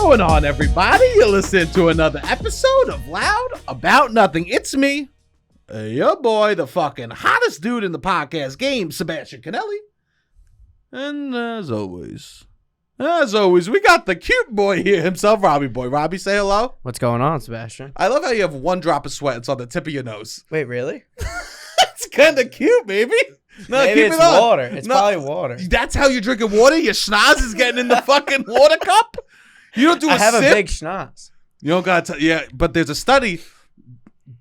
going on, everybody? You're listening to another episode of Loud About Nothing. It's me, your boy, the fucking hottest dude in the podcast game, Sebastian Conelli. And as always, we got the cute boy here himself, Robbie boy. Robbie, say hello. What's going on, Sebastian? I love how you have one drop of sweat. It's on the tip of your nose. Wait, really? It's kind of cute, baby. No, maybe keep it's it on. water. It's probably water. That's how you're drinking water? Your schnoz is getting in the fucking water cup? You don't do a sip? I have a big schnoz. You don't got to, yeah, but there's a study.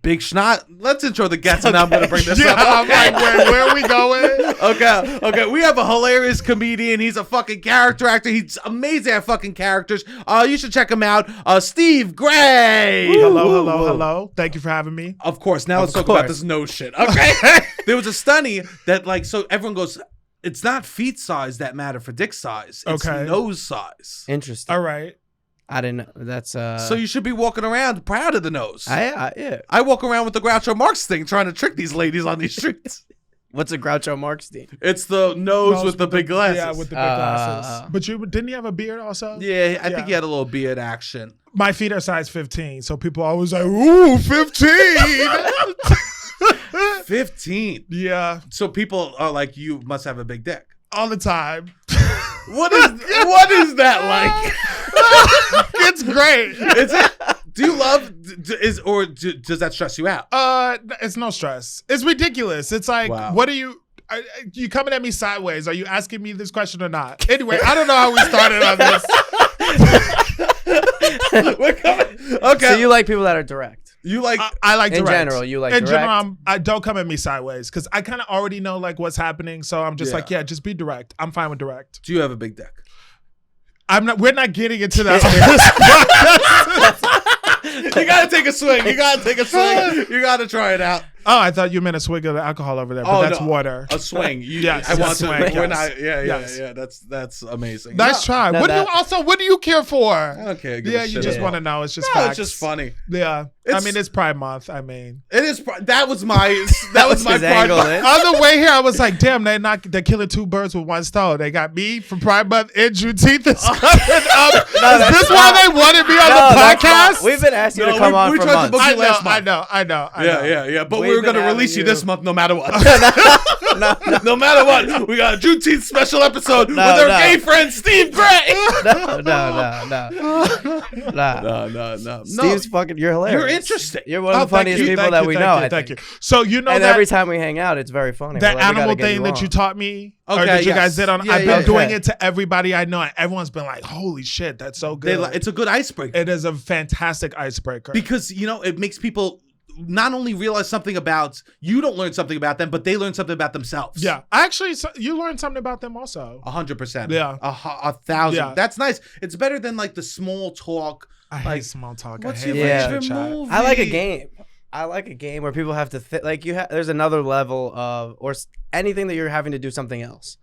Big schnoz. Let's intro the guests, and I'm going to bring this up. I'm like, where are we going? Okay. We have a hilarious comedian. He's a fucking character actor. He's amazing at fucking characters. You should check him out. Steve Gray. Hello. Thank you for having me. Of course. Now let's talk about this nose shit. Okay. There was a study that, like, so everyone goes, it's not feet size that matter for dick size. It's nose size. Interesting. All right. I didn't know. That's So you should be walking around proud of the nose. Yeah. I walk around with the Groucho Marx thing trying to trick these ladies on these streets. What's a Groucho Marx thing? It's the nose with the big glasses. Yeah, with the big glasses. But didn't you have a beard also? Yeah, I think he had a little beard action. My feet are size 15, so people always like, ooh, 15. 15. Yeah. So people are like, you must have a big dick. All the time. What is that like? It's great. Is it? Do you love does that stress you out? It's no stress. It's ridiculous. It's like, what are you coming at me sideways? Are you asking me this question or not? Anyway, I don't know how we started on this. We're coming. Okay. So you like people that are direct? You like I like in direct. general. You like in direct? general. I don't come at me sideways because I kind of already know like what's happening. So I'm just like, just be direct. I'm fine with direct. Do you have a big dick? I'm not. We're not getting into that. You gotta take a swing. You gotta try it out. Oh, I thought you meant a swig of the alcohol over there, but that's water. A swing. Yes, I want a swing. to. We're Yes. not. Yeah. That's amazing. Nice try. What do you care for? I don't care. Yeah, you just want to know. It's just It's facts. just funny. Yeah, it's Pride Month. I mean, it is. That was my Pride angle. Month. On the way here, I was like, damn, they're killing two birds with one stone. They got me for Pride Month and Juneteenth is coming up. Is this why they wanted me on the podcast? We've been asking you to come on for months. I know. Yeah. But we were going to release you this month no matter what. No matter what. We got a Juneteenth special episode with our gay friend Steve Gray. No. Steve's fucking, you're hilarious. You're interesting. You're one of the funniest people that we know. Thank you. So you know and that every time we hang out, it's very funny. That animal thing that you taught me, or that you guys did on, I've been doing it to everybody I know, and everyone's been like, holy shit, that's so good. It's a good icebreaker. It is a fantastic icebreaker. Because, it makes people not only realize something about, you don't learn something about them, but they learn something about themselves. Yeah. Actually, you learned something about them also. 100%. Yeah. 1,000. Yeah. That's nice. It's better than like the small talk. I hate small talk. What's I hate your favorite movie? I like a game. I like a game where people have to there's another level of, or anything that you're having to do something else.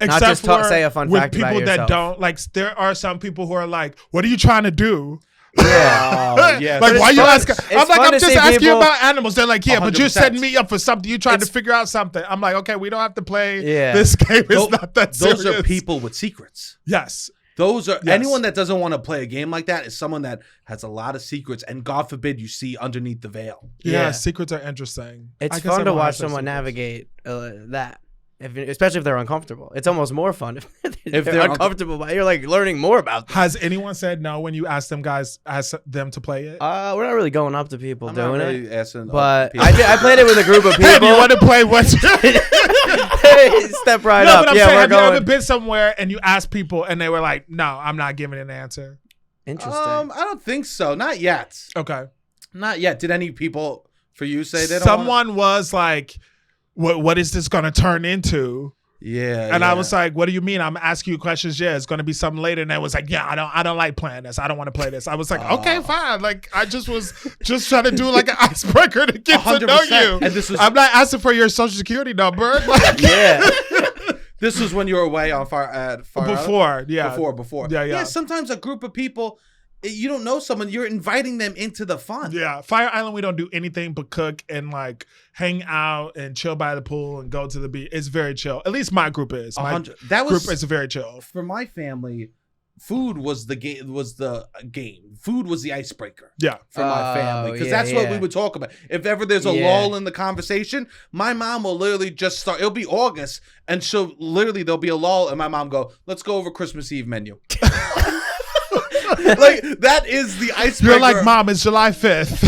Except not just say a fun fact with about people yourself. that don't, like, there are some people who are like, what are you trying to do? Yeah. Like, why you asking? I'm like, I'm just asking you about animals. They're like, yeah, 100%. But you're setting me up for something. You're trying to figure out something. I'm like, okay, we don't have to play this game. It's not that serious. Those are people with secrets. Yes. Anyone that doesn't want to play a game like that is someone that has a lot of secrets, and God forbid you see underneath the veil. Yeah, secrets are interesting. It's fun to watch someone navigate that. Especially if they're uncomfortable. It's almost more fun if they're uncomfortable. But you're like learning more about them. Has anyone said no when you ask them to play it? We're not really going up to people doing it. But people. I played it with a group of people. Hey, do you want to play what? Step right up. But I'm saying, have you ever been somewhere and you ask people and they were like, no, I'm not giving an answer? Interesting. I don't think so. Not yet. Okay. Not yet. Did any people for you say they don't Someone was like, what is this going to turn into? Yeah. And I was like, what do you mean? I'm asking you questions. Yeah, it's going to be something later. And I was like, yeah, I don't like playing this. I don't want to play this. I was like, okay, fine. Like, I was trying to do like an icebreaker to get to know you. And I'm not asking for your social security number. Like, yeah. This was when you were away on Fire Before, yeah. Before. Yeah. Sometimes a group of people, you don't know someone, you're inviting them into the fun. Yeah. Fire Island, we don't do anything but cook and like hang out and chill by the pool and go to the beach. It's very chill. At least my group is. My group is very chill. For my family, food was the game. Food was the icebreaker. Yeah. For my family, because that's what we would talk about. If ever there's a lull in the conversation, my mom will literally just start. It'll be August, and there'll be a lull, and my mom go, "Let's go over Christmas Eve menu." Like that is the icebreaker. You're like, Mom, it's July 5th.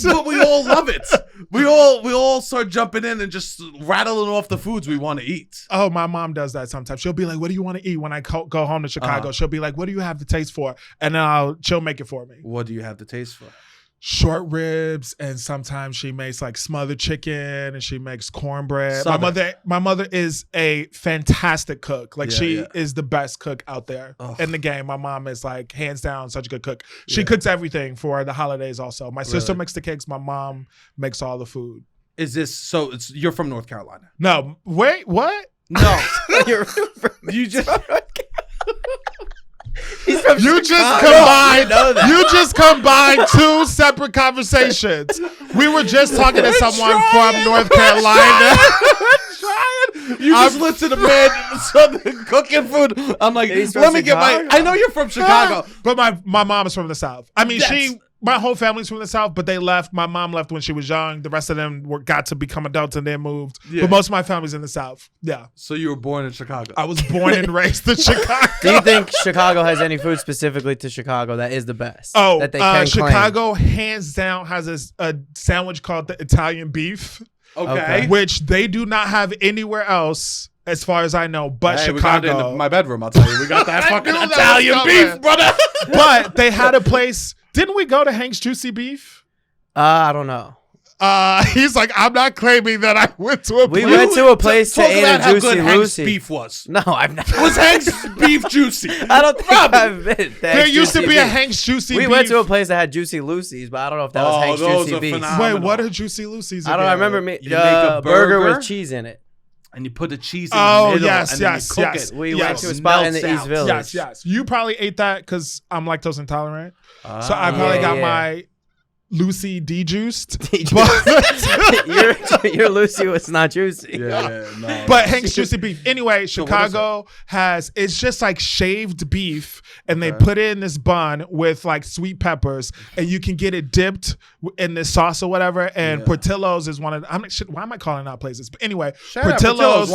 But we all love it. We all start jumping in and just rattling off the foods we want to eat. Oh, my mom does that sometimes. She'll be like, "What do you want to eat?" When I go home to Chicago, she'll be like, "What do you have the taste for?" And then she'll make it for me. What do you have the taste for? Short ribs, and sometimes she makes like smothered chicken, and she makes cornbread. My mother is a fantastic cook. Like she is the best cook out there in the game. My mom is like hands down such a good cook. She cooks everything for the holidays. Also, my sister makes the cakes. My mom makes all the food. Is this so? You're from North Carolina? No, wait, what? No, you just. You just combined two separate conversations. We were just talking to someone from North Carolina. You just listen to man Southern cooking food. I'm like, let me get I know you're from Chicago, but my mom is from the South. I mean, my whole family's from the South, but they left. My mom left when she was young. The rest of them got to become adults and then moved. Yeah. But most of my family's in the South. Yeah. So you were born in Chicago. I was born and raised in Chicago. Do you think Chicago has any food specifically to Chicago that is the best? Oh, that they can Chicago hands down has a sandwich called the Italian beef. Okay. Which they do not have anywhere else, as far as I know, but Chicago. We got it in my bedroom, I'll tell you. We got that fucking Italian beef, brother. But they had a place. Didn't we go to Hank's Juicy Beef? I don't know. He's like, I'm not claiming that I went to a place. We went to a place to eat a Juicy Hank's beef was. No, I've not. Was Hank's beef juicy? I don't think I've been. There used to be a Hank's Juicy Beef. We went to a place that had Juicy Lucy's, but I don't know if that was Hank's Juicy Beef. Wait, what are Juicy Lucy's? I don't know. I remember you make a burger with cheese in it. And you put the cheese in the middle. Yes, and yes, then you cook yes. it. We went to a spot in the East Village. Yes, yes. You probably ate that because I'm lactose intolerant. So I probably got my Lucy de-juiced. Your Lucy was not juicy. No. But Hank's Juicy Beef. Anyway, Chicago it's just like shaved beef, and they put it in this bun with like sweet peppers, and you can get it dipped in this sauce or whatever. And Portillo's is one of why am I calling out places? But anyway, Portillo's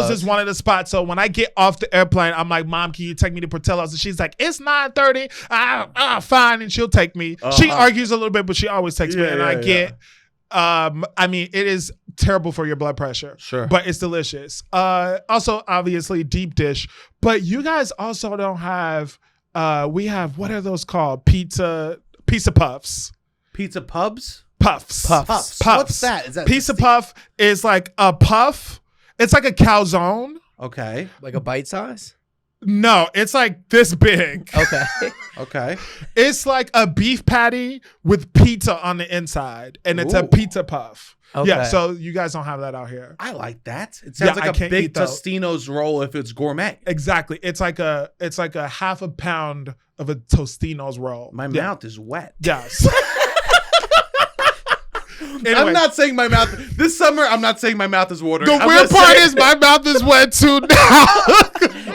is one of the spots. So when I get off the airplane, I'm like, Mom, can you take me to Portillo's? And she's like, it's 9:30. Fine. And she'll take me. She argues a little bit, but she always takes me, and I get I mean, it is terrible for your blood pressure, sure, but it's delicious. Also, obviously, deep dish, but you guys also don't have we have, what are those called? Pizza puffs. Pizza pubs? Puffs. What's that? Is that pizza puff is like a puff. It's like a calzone. Okay. Like a bite size? No, it's like this big. Okay. It's like a beef patty with pizza on the inside, and it's a pizza puff. Okay. Yeah, so you guys don't have that out here. I like that. It sounds like a big Tostino's roll if it's gourmet. Exactly. It's like a half a pound of a Tostino's roll. My mouth is wet. Yes. Anyway. I'm not saying my mouth this summer. I'm not saying my mouth is watering. The weird part is my mouth is wet too now.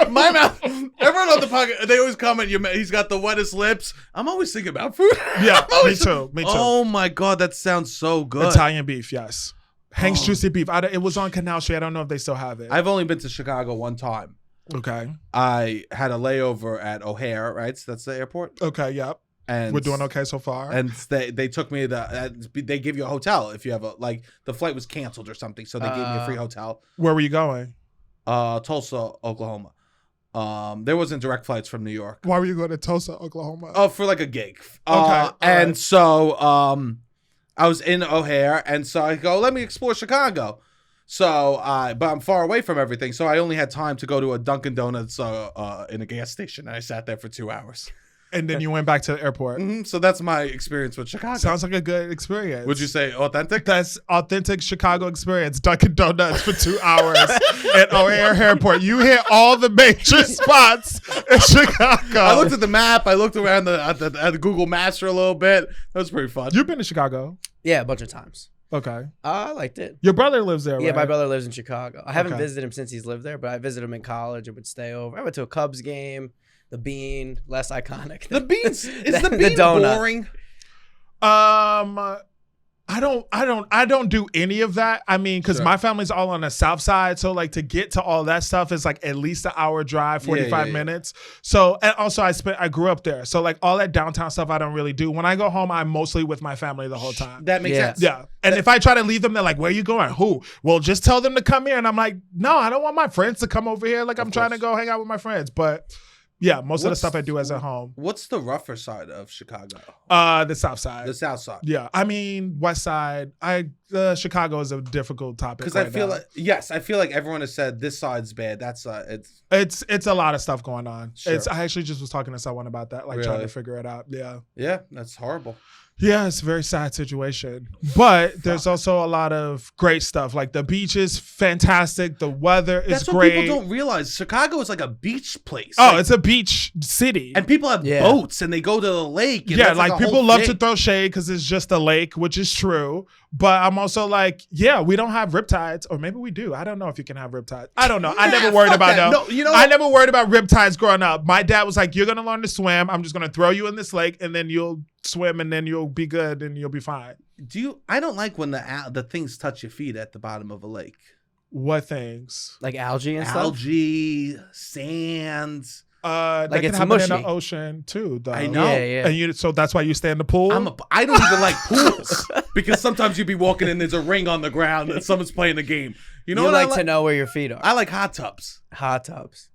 My mouth. Everyone on the podcast, they always comment, he's got the wettest lips. I'm always thinking about food. Yeah, me too. Oh my God, that sounds so good. Italian beef, yes. Hank's Juicy Beef. It was on Canal Street. I don't know if they still have it. I've only been to Chicago one time. Okay. I had a layover at O'Hare, right? So that's the airport. Okay, yep. And we're doing okay so far. And they took me they give you a hotel if you have the flight was canceled or something, so they gave me a free hotel. Where were you going? Tulsa, Oklahoma. There wasn't direct flights from New York. Why were you going to Tulsa, Oklahoma? Oh, for like a gig. Okay. And so I was in O'Hare, and so I go, let me explore Chicago. So but I'm far away from everything, so I only had time to go to a Dunkin' Donuts in a gas station, and I sat there for 2 hours. And then you went back to the airport. Mm-hmm. So that's my experience with Chicago. Sounds like a good experience. Would you say authentic? That's authentic Chicago experience. Dunkin' Donuts for 2 hours at O'Hare Airport. You hit all the major spots in Chicago. I looked at the map. I looked around at the Google Maps for a little bit. That was pretty fun. You've been to Chicago? Yeah, a bunch of times. Okay. I liked it. Your brother lives there, right? Yeah, my brother lives in Chicago. I haven't visited him since he's lived there, but I visited him in college and would stay over. I went to a Cubs game. The bean, less iconic. The beans is the bean boring? I don't do any of that. I mean, because my family's all on the south side, so like to get to all that stuff is like at least an hour drive, 45 minutes. So, and also I grew up there, so like all that downtown stuff I don't really do. When I go home, I'm mostly with my family the whole time. That makes sense. Yeah, and if I try to leave them, they're like, "Where are you going? Who?" Well, just tell them to come here, and I'm like, "No, I don't want my friends to come over here. Like I'm trying to go hang out with my friends." But yeah, most of the stuff I do is at home. What's the rougher side of Chicago? The south side. The south side. Yeah, I mean west side. Chicago is a difficult topic because I feel like everyone has said this side's bad. That's it's a lot of stuff going on. Sure. I actually just was talking to someone about that, like trying to figure it out. Yeah, that's horrible. Yeah, it's a very sad situation. But there's also a lot of great stuff. Like the beach is fantastic. The weather is That's what great. People don't realize. Chicago is like a beach place. Oh, it's a beach city. And people have boats and they go to the lake. And yeah, like people love to throw shade because it's just a lake, which is true. But I'm also like, yeah, we don't have riptides. Or maybe we do. I don't know if you can have riptides. I don't know. I never worried about that. No, I never worried about riptides growing up. My dad was like, you're going to learn to swim. I'm just going to throw you in this lake and then you'll swim and then you'll be good and you'll be fine. I don't like when the things touch your feet at the bottom of a lake. What things? Like algae and stuff? Algae, sand. Like it's mushy in the ocean too, though. I know. Yeah. And so that's why you stay in the pool? I don't even like pools because sometimes you'd be walking and there's a ring on the ground and someone's playing a game. You know, like to know where your feet are. I like hot tubs. Hot tubs,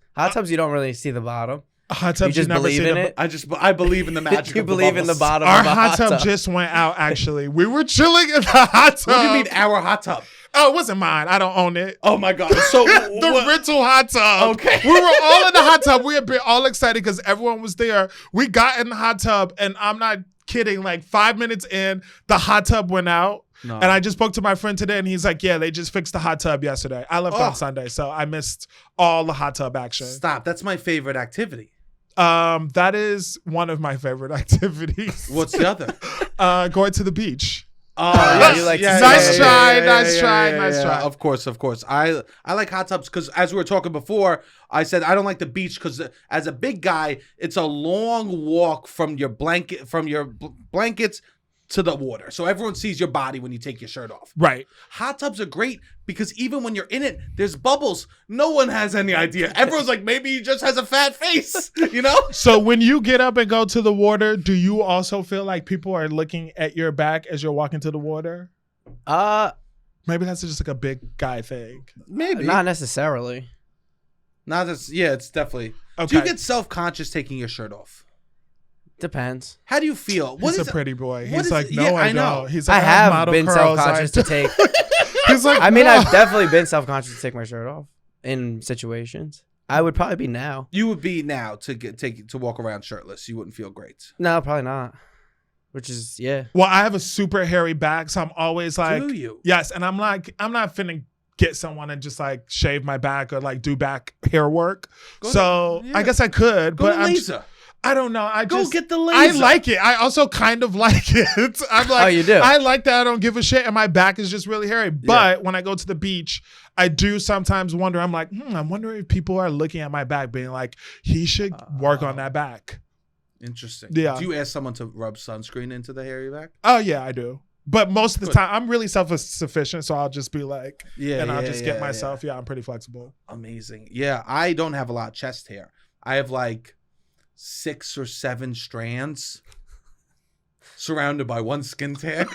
you don't really see the bottom. Hot tubs, you just believe in it. I believe in the magic. You of believe the in the bottom. Our of a hot tub just went out. Actually, we were chilling in the hot tub. What do you mean our hot tub? Oh, it wasn't mine. I don't own it. Oh my god! So the rental hot tub. Okay, we were all in the hot tub. We had been all excited because everyone was there. We got in the hot tub, and I'm not kidding. Like 5 minutes in, the hot tub went out. No. And I just spoke to my friend today, and he's like, "Yeah, they just fixed the hot tub yesterday. I left on Sunday, so I missed all the hot tub action." Stop! That's my favorite activity. That is one of my favorite activities. What's the other? Going to the beach. Oh, yes. Nice try. Of course. I like hot tubs because as we were talking before, I said I don't like the beach because as a big guy, it's a long walk from your blankets to the water. So everyone sees your body when you take your shirt off. Right. Hot tubs are great because even when you're in it, there's bubbles. No one has any idea. Everyone's like, maybe he just has a fat face, you know? So when you get up and go to the water, do you also feel like people are looking at your back as you're walking to the water? Maybe that's just like a big guy thing. Maybe. Not necessarily. It's definitely. Okay. Do you get self-conscious taking your shirt off? Depends. How do you feel? He's a pretty boy. He's like, no, I don't. He's like, I have been self-conscious to take. He's like, I mean, I've definitely been self-conscious to take my shirt off in situations. I would probably be now. You would be now to walk around shirtless. You wouldn't feel great. No, probably not. Which is Well, I have a super hairy back, so I'm always like, do you? Yes, and I'm like, I'm not finna get someone and just like shave my back or like do back hair work. I guess I could, Go but to laser. I don't know. Go get the laser. I like it. I also kind of like it. I'm like, oh, you do? I like that. I don't give a shit. And my back is just really hairy. But when I go to the beach, I do sometimes wonder. I'm like, I'm wondering if people are looking at my back being like, he should work on that back. Interesting. Yeah. Do you ask someone to rub sunscreen into the hairy back? Oh, yeah, I do. But most of the time, I'm really self-sufficient. So I'll just be like, I'll just get myself. Yeah, I'm pretty flexible. Amazing. Yeah, I don't have a lot of chest hair. I have like 6 or 7 strands surrounded by one skin tag.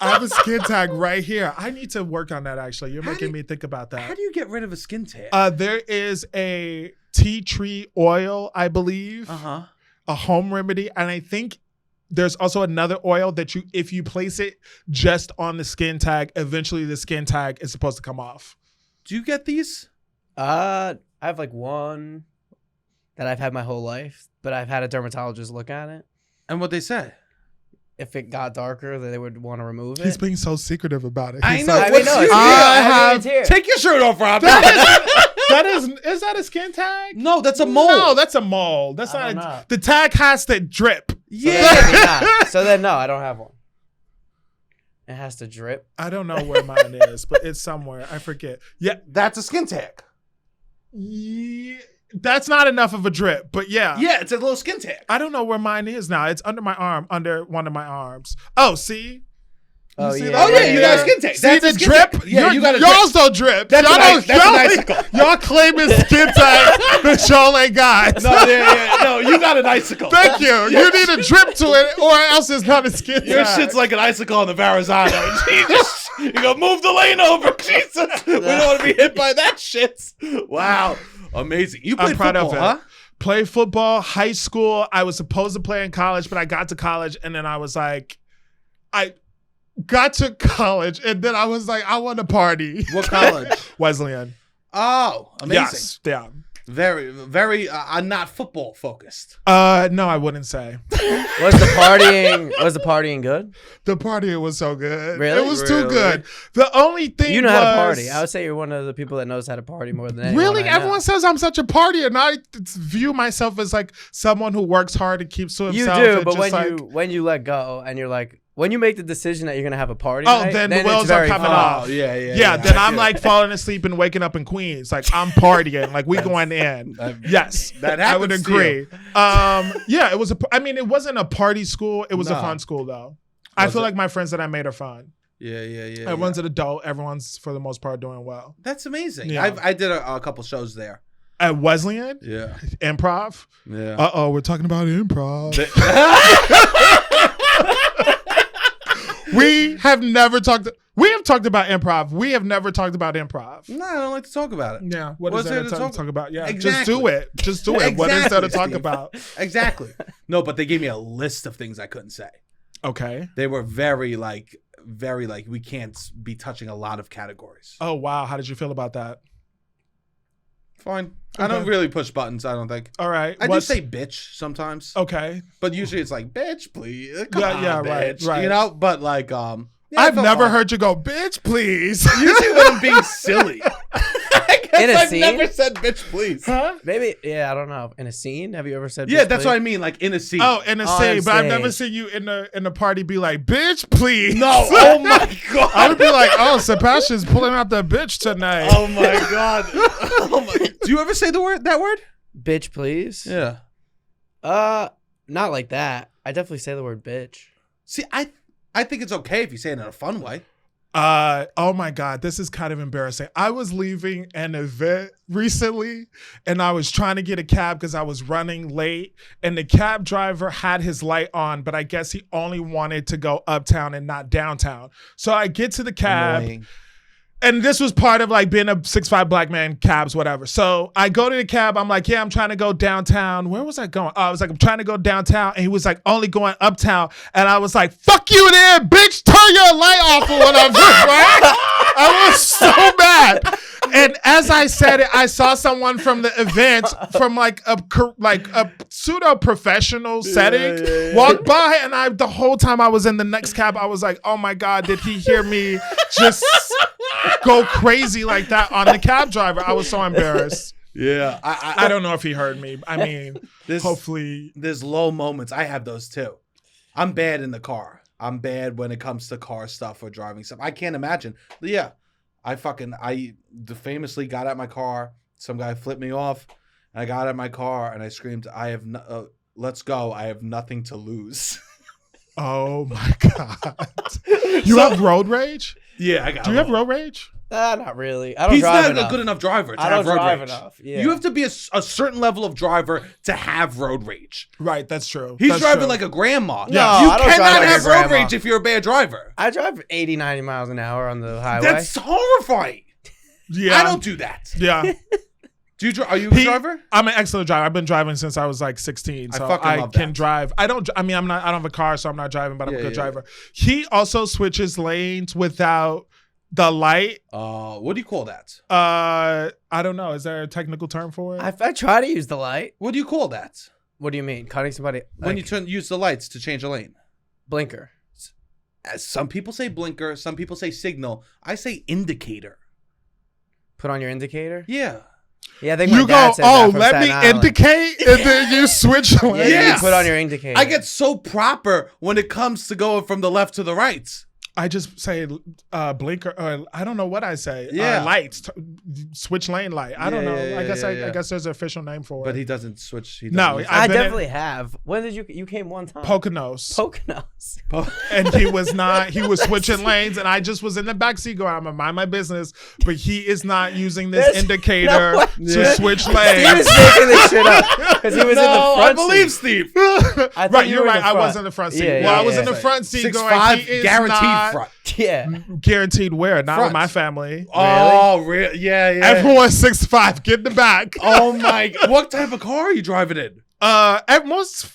I have a skin tag right here. I need to work on that, actually. You're making me think about that. How do you get rid of a skin tag? There is a tea tree oil, I believe. A home remedy. And I think there's also another oil that if you place it just on the skin tag, eventually the skin tag is supposed to come off. Do you get these? I have like one that I've had my whole life, but I've had a dermatologist look at it. And what they say? If it got darker, they would want to remove it. He's being so secretive about it. I know. It's here. Take your shirt off, Rob. Is that a skin tag? No, that's a mold. No, that's a mold. That's not. The tag has to drip. So then, no, I don't have one. It has to drip. I don't know where mine is, but it's somewhere. I forget. Yeah, that's a skin tag. Yeah. That's not enough of a drip, but yeah. Yeah, it's a little skin tag. I don't know where mine is now. It's under my arm, under one of my arms. Oh, see? Oh, see yeah. that? Oh, yeah, you got a skin tag. See the drip? Tag. Yeah, you got a Y'all drip. don't drip. That's an icicle. Y'all claiming skin tag that y'all ain't got. No, you got an icicle. Thank you. You need a drip to it, or else it's not a skin Your tag. shit's like an icicle on the Verrazano. Jesus. You go, move the lane over. Jesus. We don't want to be hit by that shit. Wow. Amazing. You played I'm proud football, of it. huh? Played football, high school. I was supposed to play in college, but I got to college, and then I was like, I got to college, and then I was like, I want to party. What college? Wesleyan. Oh, amazing. Yes. Yeah. Very, very not football focused. No, I wouldn't say. Was the partying good? The party was so good. Really? It was too good. The only thing You know how to party. I would say you're one of the people that knows how to party more than anyone. Really? I know. Everyone says I'm such a partier, and I view myself as like someone who works hard and keeps to himself. You do, and but just when you let go and you're like, when you make the decision that you're gonna have a party, then the wheels are coming off. Yeah. Then I'm like falling asleep and waking up in Queens. Like I'm partying. Like we going in. Yes, that I would happens to agree. you. Yeah, it was. It wasn't a party school. It was a No. fun school though. I feel like my friends that I made are fun. Yeah. Everyone's an adult. Everyone's for the most part doing well. That's amazing. Yeah. I did a couple shows there. At Wesleyan, Yeah. improv. Yeah. We're talking about improv. We have talked about improv. We have never talked about improv. No, I don't like to talk about it. Yeah. What What's is there there to to talk about? Yeah. Exactly. Just do it. Just do it. What is there to talk Steve. about? Exactly. No, but they gave me a list of things I couldn't say. Okay. They were very we can't be touching a lot of categories. Oh, wow. How did you feel about that? Fine. I don't really push buttons, I don't think. All right. I do say bitch sometimes. Okay. But usually it's like, bitch, please. Come on, right, bitch. right. You know, but like, yeah, I've I felt never fine. heard you go, bitch, please. Usually when I'm being silly. I guess In a I've scene? never said bitch, please. Huh? Maybe, yeah, I don't know. In a scene, have you ever said? Yeah, bitch, that's please? what I mean, like in a scene. Oh, in a On scene, but I've never stage. seen you in the party be like, bitch, please. No, oh my God. I would be like, oh, Sebastian's pulling out the bitch tonight. Oh my God. Oh my. Do you ever say that word? Bitch, please. Yeah. Not like that. I definitely say the word bitch. See, I think it's okay if you say it in a fun way. Oh my God, this is kind of embarrassing. I was leaving an event recently and I was trying to get a cab because I was running late, and the cab driver had his light on, but I guess he only wanted to go uptown and not downtown. So I get to the cab. Annoying. And this was part of like being a 6'5" black man, cabs, whatever. So I go to the cab. I'm like, yeah, I'm trying to go downtown. Where was I going? I was like, I'm trying to go downtown. And he was like, only going uptown. And I was like, fuck you there, bitch. Turn your light off or whatever. Right? I was so mad. And as I said it, I saw someone from the event from like a pseudo professional setting walk by. And the whole time I was in the next cab, I was like, oh my God, did he hear me just go crazy like that on the cab driver? I was so embarrassed. Yeah. I don't know if he heard me. I mean, hopefully. There's low moments. I have those too. I'm bad in the car. I'm bad when it comes to car stuff or driving stuff. I can't imagine. But yeah. I famously got out my car. Some guy flipped me off. And I got out my car and I screamed, let's go. I have nothing to lose. Oh my God. You have road rage? Yeah, I got Do you have road rage? Not really. I don't He's drive not enough. a good enough driver to I have don't road drive rage. enough. Yeah. You have to be a certain level of driver to have road rage. Right, that's true. He's That's driving true. like a grandma. No, you I don't drive cannot like a have road grandma. rage if you're a bad driver. I drive 80, 90 miles an hour on the highway. That's horrifying. Yeah. I don't do that. Yeah. Are you a driver? I'm an excellent driver. I've been driving since I was like 16, so fucking I love can that. drive. I don't have a car, so I'm not driving, but I'm a good Yeah. driver. He also switches lanes without the light. What do you call that? I don't know. Is there a technical term for it? I try to use the light. What do you call that? What do you mean? Cutting somebody? When like, you use the lights to change a lane. blinker. Some people say blinker. Some people say signal. I say indicator. Put on your indicator. Yeah. Yeah, I think You my dad go, says that from let Staten me Island. indicate, and then you switch Yeah, lanes. you put on your indicator. I get so proper when it comes to going from the left to the right. I just say blinker, or I don't know what I say. Yeah. Lights, switch lane light. I don't know. Yeah, I guess yeah. I guess there's an official name for it. But he doesn't switch. He No, doesn't use I've I been definitely have. When did you came one time? Poconos. Poconos. And he was not. He was switching lanes, and I just was in the backseat going, "I'm gonna mind my business." But he is not using this indicator to switch lanes. He was making this shit up because he was in the front I believe seat. Steve. Right, you're right. I was in the front seat. I was in the front seat 6'5", he is guaranteed not front. Yeah. Guaranteed where? Not Front. with my family. Oh, really? Yeah, yeah. Everyone's 6'5". Get in the back. Oh my! What type of car are you driving in? At most,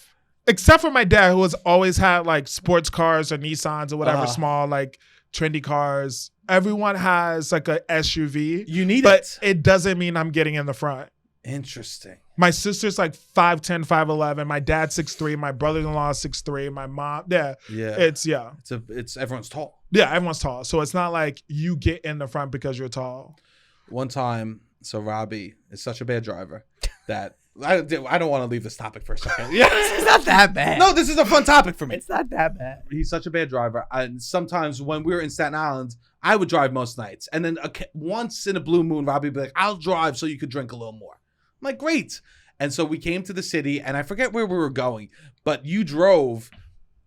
except for my dad, who has always had like sports cars or Nissans or whatever, small like trendy cars. Everyone has like a SUV. You need but it. it doesn't mean I'm getting in the front. Interesting. My sister's like 5'10", 5'11". My dad's 6'3". My brother-in-law is 6'3". My mom, it's everyone's tall. Yeah, everyone's tall. So it's not like you get in the front because you're tall. One time, so Robbie is such a bad driver that I don't want to leave this topic for a second. Yeah, It's not that bad. no, this is a fun topic for me. It's not that bad. He's such a bad driver, and sometimes when we were in Staten Island, I would drive most nights, and then once in a blue moon, Robbie would be like, "I'll drive so you could drink a little more." I'm like, "Great." And so we came to the city, and I forget where we were going, but you drove,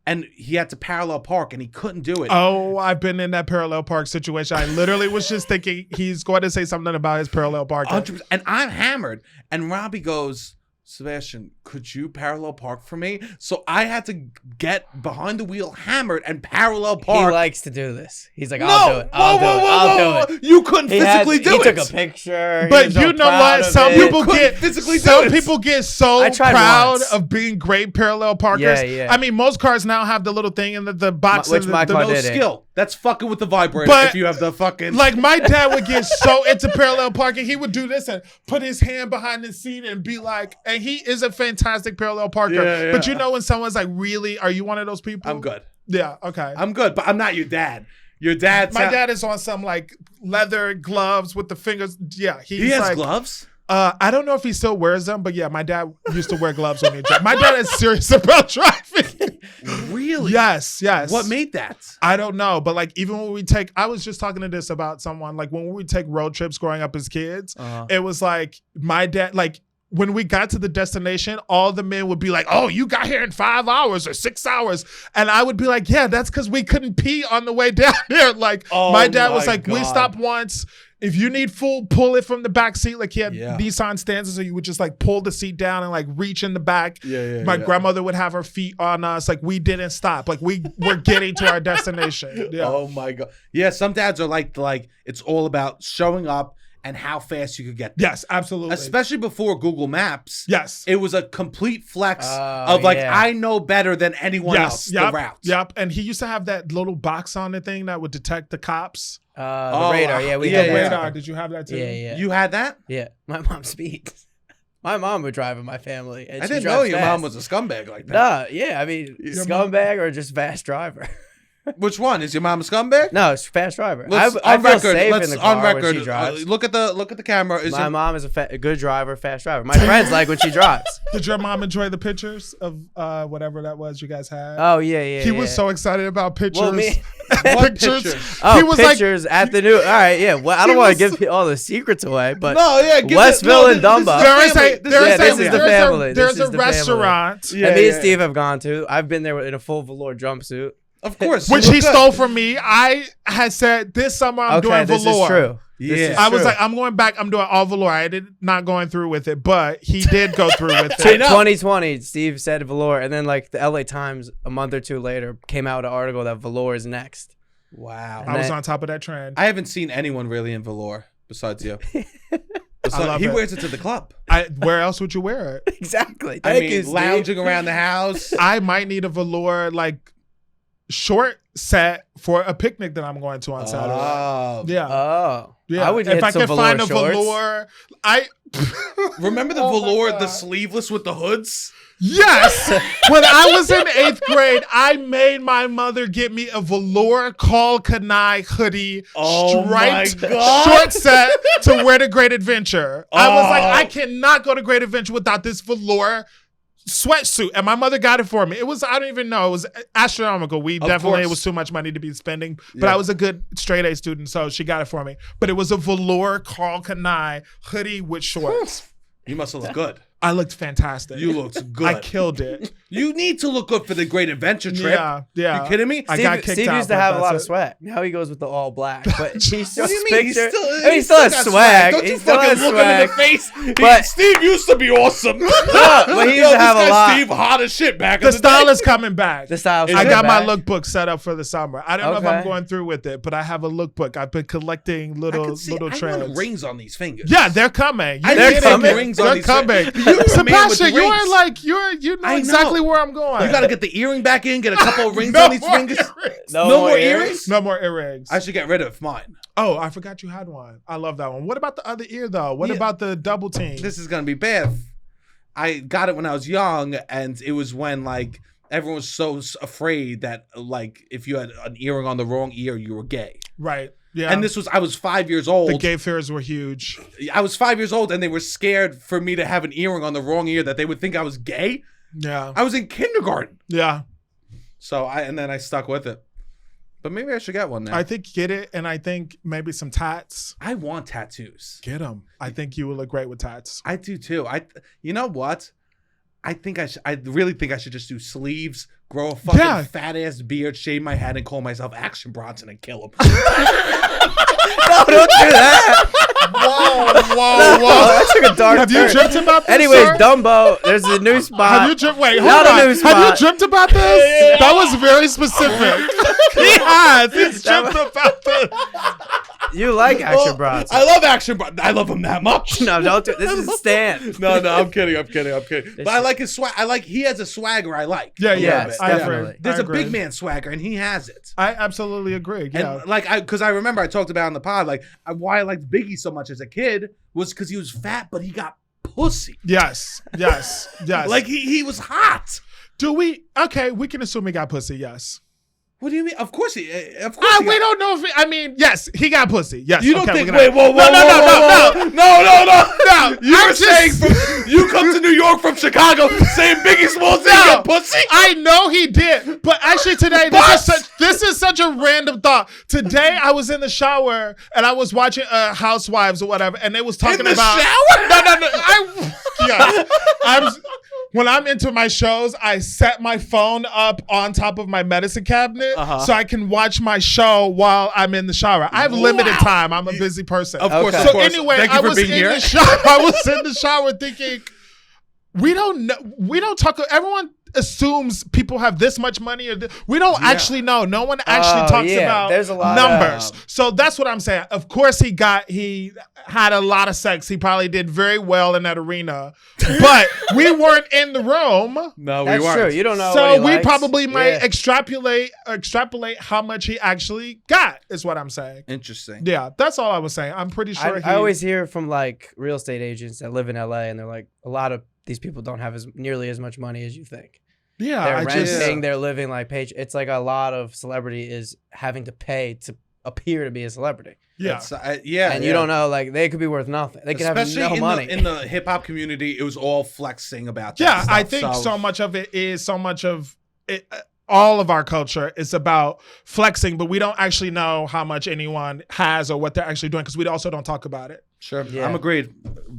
and he had to parallel park, and he couldn't do it. Oh, I've been in that parallel park situation. I literally was just thinking he's going to say something about his parallel parking. 100%. And I'm hammered, and Robbie goes, "Sebastian, could you parallel park for me?" So I had to get behind the wheel hammered and parallel park. He likes to do this. He's like, I'll do it. I'll do it. You couldn't physically do it. He took a picture. But you know what? Some people get so proud once. of being great parallel parkers. Yeah. I mean, most cars now have the little thing in the box. Which my car No did it. skill. That's fucking with the vibrator But, if you have the fucking... Like, my dad would get so into parallel parking. He would do this and put his hand behind the seat and be like, and he is a fantastic parallel parker. Yeah. But you know when someone's like, really, are you one of those people? I'm good. Yeah, okay. I'm good, but I'm not your dad. Your dad's... My dad is on some like leather gloves with the fingers. Yeah, He has like, gloves? I don't know if he still wears them, but yeah, my dad used to wear gloves when he drove. My dad is serious about driving. Really? Yes. What made that? I don't know, but like even when I was just talking to this about someone, like when we take road trips growing up as kids, it was like my dad, like when we got to the destination, all the men would be like, "Oh, you got here in 5 hours or 6 hours." And I would be like, "Yeah, that's because we couldn't pee on the way down there." Like my dad was like, "We stopped once. If you need food, pull it from the back seat." Like he had Nissan Stanza, so you would just like pull the seat down and like reach in the back. My grandmother would have her feet on us. Like we didn't stop. Like we were getting to our destination. Yeah. Oh my God. Yeah, some dads are like it's all about showing up and how fast you could get there. Yes, absolutely. Especially before Google Maps. Yes. It was a complete flex of like, I know better than anyone else the route. Yep. And he used to have that little box on the thing that would detect the cops. The radar. Yeah, we The had that. radar. Did you have that too? Yeah. You had that? Yeah. My mom speeds. My mom would drive in my family. And I she didn't drives know your fast. mom was a scumbag like that. Nah, yeah. I mean, scumbag or just fast driver. Which one? Is your mom a scumbag? No, it's fast driver. I feel safe in the car when she drives. Look at the camera. My mom is a good driver, fast driver. My friends like when she drives. Did your mom enjoy the pictures of whatever that was you guys had? Oh yeah. He was so excited about pictures. Well, me. What pictures? Oh, he was pictures at the new. All right, yeah. Well, I don't want to give all the secrets away, but Westville and Dumbo. This is the family. There's a restaurant that me and Steve have gone to. I've been there in a full velour jumpsuit. Of course. Which he stole from me. I had said this summer I'm doing velour. This is true. Yeah. I was like, I'm going back. I'm doing all velour. I did not going through with it, but he did go through with it. 2020, Steve said velour, and then like the LA Times a month or two later came out with an article that velour is next. Wow. I was on top of that trend. I haven't seen anyone really in velour besides you. He wears it to the club. Where else would you wear it? Exactly. I mean, lounging around the house. I might need a velour like short set for a picnic that I'm going to on Saturday. Yeah. Oh. Yeah. I would if I can find a shorts. velour, Remember the velour, the sleeveless with the hoods? Yes. When I was in 8th grade, I made my mother get me a velour Call Kanai hoodie, striped short set to wear to Great Adventure. I was like, I cannot go to Great Adventure without this velour sweatsuit, and my mother got it for me. It was, I don't even know, it was astronomical. It was too much money to be spending, but I was a good straight A student, so she got it for me. But it was a velour Carl Kanai hoodie with shorts. You must have looked good. I looked fantastic. You looked good. I killed it. You need to look good for the Great Adventure trip. Yeah. You kidding me? I got kicked Steve out. used to have a lot of swag. Now he goes with the all black. But he's What do you mean? he still has swag. Don't He you still fucking has look swag. him in the face. But Steve used to be awesome. but he used to have a lot. Steve hot as shit back in The the style day. is coming back. The style. I got my lookbook set up for the summer. I don't know if I'm Okay. going through with it, but I have a lookbook. I've been collecting little I trends. want rings on these fingers. Yeah, they're coming. They're coming. Rings on They're these coming. fingers. Sebastian, you are like you know exactly where I'm going. You got to get the earring back in, get a couple of rings No on these more fingers. earrings. No more earrings? No more earrings. I should get rid of mine. Oh, I forgot you had one. I love that one. What about the other ear though? What about the double team? This is going to be bad. I got it when I was young, and it was when like everyone was so afraid that like if you had an earring on the wrong ear, you were gay. Right. Yeah. And I was 5 years old. The gay fears were huge. I was 5 years old, and they were scared for me to have an earring on the wrong ear, that they would think I was gay. Yeah. I was in kindergarten. Yeah. So then I stuck with it. But maybe I should get one now. I think get it, and I think maybe some tats. I want tattoos. Get them. I think you would look great with tats. I do too. You know what? I really think I should just do sleeves, grow a fucking fat ass beard, shave my head, and call myself Action Bronson and kill him. No, don't do that. Whoa. That took a dark Have turn. you dreamt about this? Anyways, sir? Dumbo, there's a new spot. Have you dreamt? Wait, hold Not on. a new Have spot. you dreamt about this? That was very specific. He has. He's dreamt about this. You like Action Bronson. I love Action Bronson. I love him that much. No, don't do it. This is Stan. No, I'm kidding. But I like his swag. He has a swagger I like. Yeah, Yes, I definitely. agree. There's I a agree. big man swagger, and he has it. I absolutely agree. Yeah. And because I remember I talked about on the pod, why I liked Biggie so much as a kid was because he was fat, but he got pussy. Yes. Like he was hot. Do we? Okay, we can assume he got pussy. Yes. What do you mean? Of course he. We don't know if yes, he got pussy. Yes. You don't think? we're Wait, whoa! No. You're saying you come to New York from Chicago saying Biggie Smalls didn't get pussy? I know he did, but actually today this is such a random thought. Today I was in the shower and I was watching Housewives or whatever, and they was talking In the about shower. When I'm into my shows, I set my phone up on top of my medicine cabinet so I can watch my show while I'm in the shower. I have limited time. I'm a busy person. Of course. Okay. So anyway, Thank you I for was being in here. the shower. I was in the shower thinking, we don't know. We don't talk. Everyone assumes people have this much money, we don't actually know. No one actually talks about there's a lot numbers. So that's what I'm saying. Of course, he had a lot of sex. He probably did very well in that arena, but we weren't in the room. No, That's we weren't. true. You don't know. So what he we likes. probably might extrapolate how much he actually got. Is what I'm saying. Interesting. Yeah, that's all I was saying. I'm pretty sure. I always hear from like real estate agents that live in LA, and they're like, a lot of these people don't have nearly as much money as you think. Yeah, They're renting, they're living like page. It's like a lot of celebrity is having to pay to appear to be a celebrity. Yeah, And you don't know, like they could be worth nothing. They could have no money. In the hip hop community, it was all flexing about that. Yeah, stuff, I think so much of it is so much of it. All of our culture is about flexing, but we don't actually know how much anyone has or what they're actually doing because we also don't talk about it. Sure, Yeah. I'm agreed.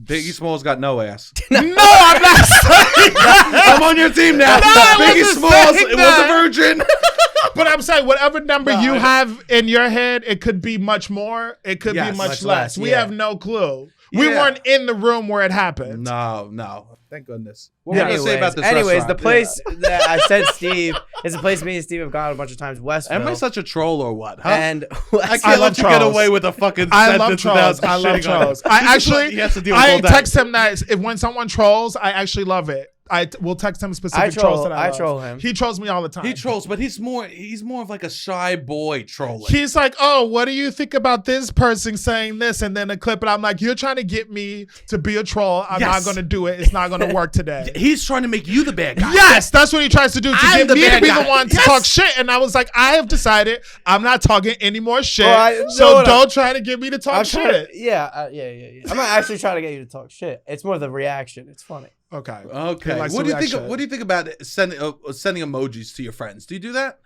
Biggie Smalls got no ass. No, I'm not saying that. I'm on your team now. Biggie Smalls, it was a virgin. But I'm saying whatever number you have in your head, it could be much more. It could be much less. We have no clue. We weren't in the room where it happened. No. Thank goodness. What were you Anyways, gonna say about this the restaurant? place that I sent Steve is a place me and Steve have gone a bunch of times, Westville. Am I such a troll or what? Huh? And I can't let you get away with a fucking I love sentence trolls. without I love shitting on trolls. it. I actually, He has to deal with all that. text him that when someone trolls, I actually love it. I will text him specific trolls that I love. troll him. He trolls me all the time. He trolls, but he's more of like a shy boy trolling. He's like, oh, what do you think about this person saying this? And then a clip, and I'm like, you're trying to get me to be a troll. I'm not going to do it. It's not going to work today. He's trying to make you the bad guy. Yes, that's what he tries to do, to I'm get the me to bad be guy. the one to Yes. talk shit. And I was like, I have decided I'm not talking any more shit. Well, so don't try to get me to talk I'm shit. yeah. I'm not actually trying to get you to talk shit. It's more the reaction. It's funny. Okay. Okay. What do you think? What do you think about sending emojis to your friends? Do you do that?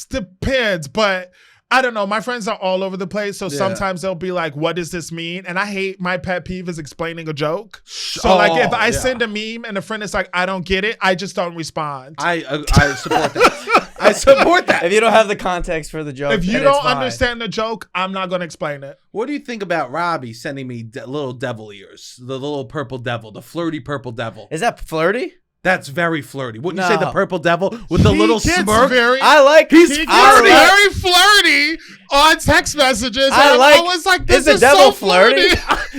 Depends, but I don't know. My friends are all over the place, so sometimes they'll be like, "What does this mean?" And I hate, my pet peeve is explaining a joke. So like, if I send a meme and a friend is like, "I don't get it," I just don't respond. I support that. I support that. If you don't have the context for the joke, if you don't understand the joke, I'm not going to explain it. What do you think about Robbie sending me little devil ears, the little purple devil, the flirty purple devil? Is that flirty? That's very flirty. Wouldn't you say the purple devil with the little smirk? He's very flirty on text messages. I was like, this is so flirty.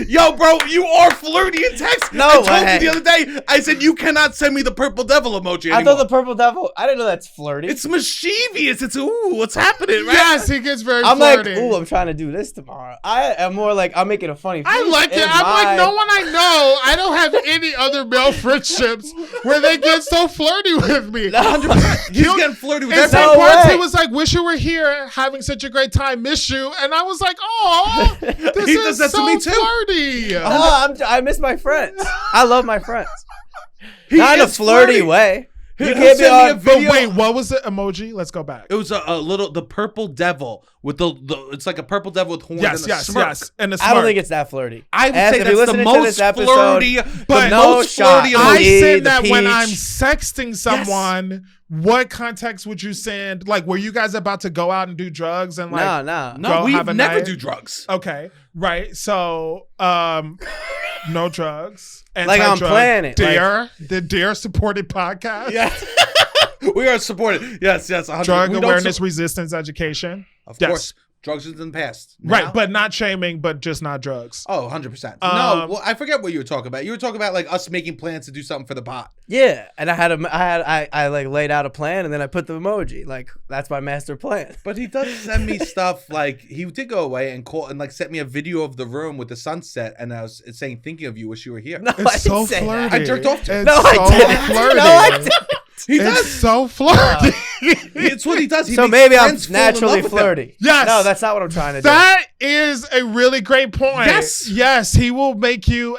Yo, bro, you are flirty in text. No I way. told you the other day, I said, you cannot send me the purple devil emoji anymore. I thought the purple devil, I didn't know that's flirty. It's mischievous. It's, ooh, what's happening, right? Yes, he gets very I'm flirty. like, ooh, I'm trying to do this tomorrow. I am more like, I'm making a funny face. I like it. I'm like, no one I know. I don't have any other male friendships where they get so flirty with me. 100%. He's getting flirty with everyone. At some points, he was like, wish you were here, having such a great time, miss you. And I was like, oh, this is so flirty. I miss my friends. I love my friends. Not in a flirty way. You can't be on. But wait, what was the emoji? Let's go back. It was the purple devil with the it's like a purple devil with horns and a smirk. Yes, and a smirk. I don't think it's that flirty. I would say that's the most flirty, but no shot. I said that when I'm sexting someone, what context would you send? Like, were you guys about to go out and do drugs and like? No, we never do drugs. Okay, right. So, no drugs. Like I'm planning. The Dare supported podcast. Yes. We are supported. Yes, 100%. Drug awareness, resistance, education. Of course. Drugs is in the past. Now? Right, but not shaming, but just not drugs. Oh, 100%. No, well, I forget what you were talking about. You were talking about like us making plans to do something for the pot. Yeah, and I like laid out a plan and then I put the emoji. Like that's my master plan. But he does send me stuff like he did go away and call and like sent me a video of the room with the sunset and I was saying thinking of you, wish you were here. No, it's so flirty. I jerked off to it. No, I didn't. Flirty. No, I didn't. He does. It's so flirty. It's what he does. He so maybe I'm naturally flirty. Yes. No, that's not what I'm trying to do. That is a really great point. Yes, he will make you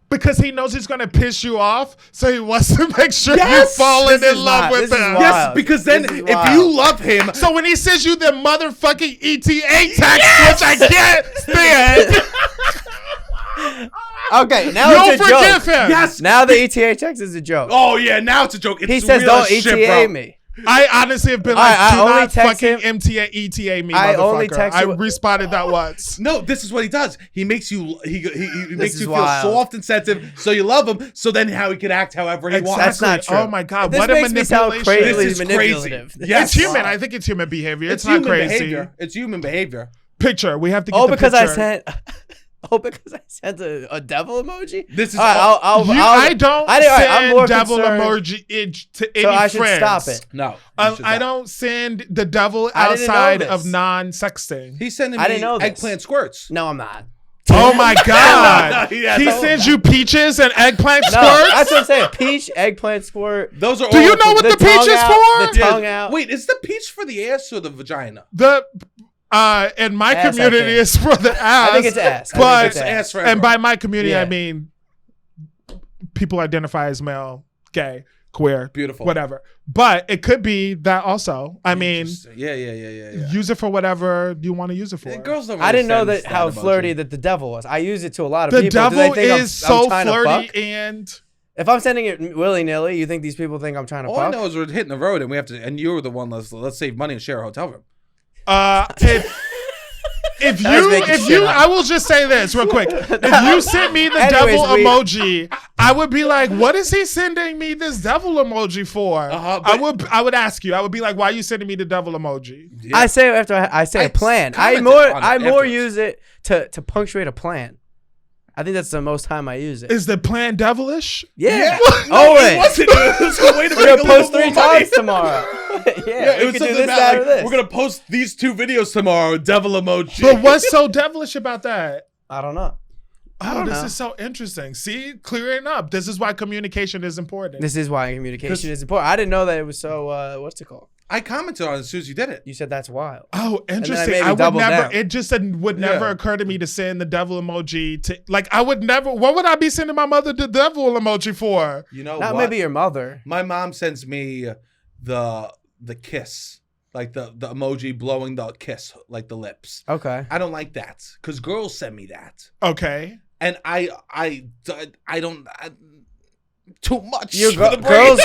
because he knows he's going to piss you off, so he wants to make sure you're falling in love with him. Yes, because then if you love him. So when he sends you the motherfucking ETA text, which I can't stand. Okay, now it's a joke. Him. Yes. Now the ETA text is a joke. Oh yeah, now it's a joke. He says don't ETA me. I honestly have been like, do not fucking ETA me, motherfucker. I responded that once. No, this is what he does. He makes you he makes you feel soft and sensitive, so you love him. So then how he can act however he wants. That's not true. Oh my god, this what a makes manipulation! Me sound crazy this is manipulative. Crazy. Yes, it's human. I think it's human behavior. It's not human crazy. Behavior. It's human behavior. Picture. We have to get the picture. Because I sent a devil emoji. This is I don't send devil emoji to any so I friends. should stop it. No, I don't send the devil outside of non-sexting. He's sending me eggplant squirts. No, I'm not. Oh my god! He sends you peaches and eggplant squirts. That's what I'm saying. Peach, eggplant squirt. Those are. Do you know what the peach is for? The tongue out. Wait, is the peach for the ass or the vagina? In my community, it's for the ass. I think it's ass. But it's ass for and by my community, I mean people identify as male, gay, queer, beautiful, whatever. But it could be that also. I mean, yeah. Use it for whatever you want to use it for. Girls don't really I didn't know that how flirty that the devil was. I use it to a lot of people. The devil is so flirty and. If I'm sending it willy nilly, you think these people think I'm trying to fuck? All I know is we're hitting the road and we have to. And you're the one. Let's save money and share a hotel room. If you, I will just say this real quick. If you sent me the devil emoji, I would be like, "What is he sending me this devil emoji for?" I would ask you. I would be like, "Why are you sending me the devil emoji?" Yeah. I say after I say a plan. I more use it to punctuate a plan. I think that's the most time I use it. Is the plan devilish? Yeah. No, it wasn't. It was a way to we're gonna post 3 times tomorrow. Yeah, it was something about like, we're gonna post these 2 videos tomorrow. Devil emoji. But what's so devilish about that? I don't know. Oh, this is so interesting. See, clearing up. This is why communication is important. This is why communication is important. I didn't know that it was so. What's it called? I commented on it as soon as you did it. You said that's wild. Oh, interesting. I would never. Down. It just would never occur to me to send the devil emoji to. Like, I would never. What would I be sending my mother the devil emoji for? You know, not what? Maybe your mother. My mom sends me the kiss. Like the emoji blowing the kiss, like the lips. Okay. I don't like that because girls send me that. Okay. And I don't too much. Girls,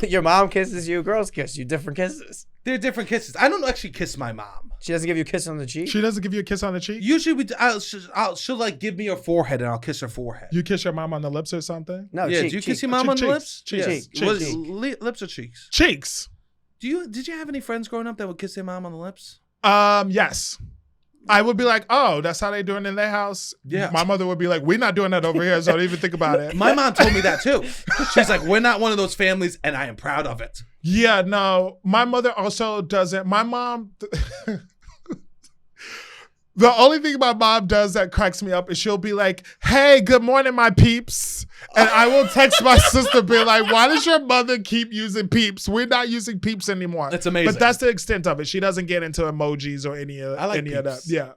your mom kisses you. Girls kiss you. Different kisses. They're different kisses. I don't actually kiss my mom. She doesn't give you a kiss on the cheek. She doesn't give you a kiss on the cheek. Usually, she'll like give me her forehead, and I'll kiss her forehead. You kiss your mom on the lips or something? No. Yeah. Cheek, do you kiss your mom on the lips? Cheeks. Lips or cheeks? Cheeks. Did you have any friends growing up that would kiss their mom on the lips? Yes. I would be like, oh, that's how they doing in their house. Yeah. My mother would be like, we're not doing that over here, so don't even think about it. My mom told me that too. She's like, we're not one of those families, and I am proud of it. Yeah, no. My mother also doesn't. My mom, the only thing my mom does that cracks me up is she'll be like, hey, good morning, my peeps. And I will text my sister, be like, why does your mother keep using peeps? We're not using peeps anymore. That's amazing. But that's the extent of it. She doesn't get into emojis or any of that. Yeah.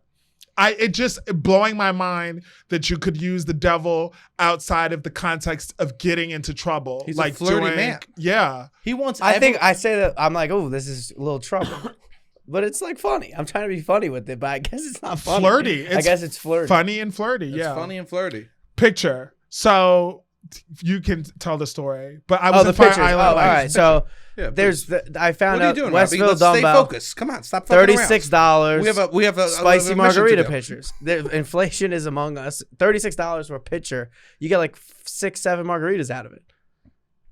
It just blowing my mind that you could use the devil outside of the context of getting into trouble. He's like a flirty man. Yeah. He wants. I think I say that I'm like, oh, this is a little trouble. But it's like funny. I'm trying to be funny with it, but I guess it's not funny. Flirty. I guess it's flirty. Funny and flirty. It's funny and flirty. Picture. So you can tell the story, but I was the Fire pictures. Island. All right. So yeah, there's I found out doing, Westville Let's dumbbell. Stay focused. Come on, stop fucking around. $36. We have a spicy a margarita pictures. The inflation is among us. $36 for a pitcher. You get like 6-7 margaritas out of it.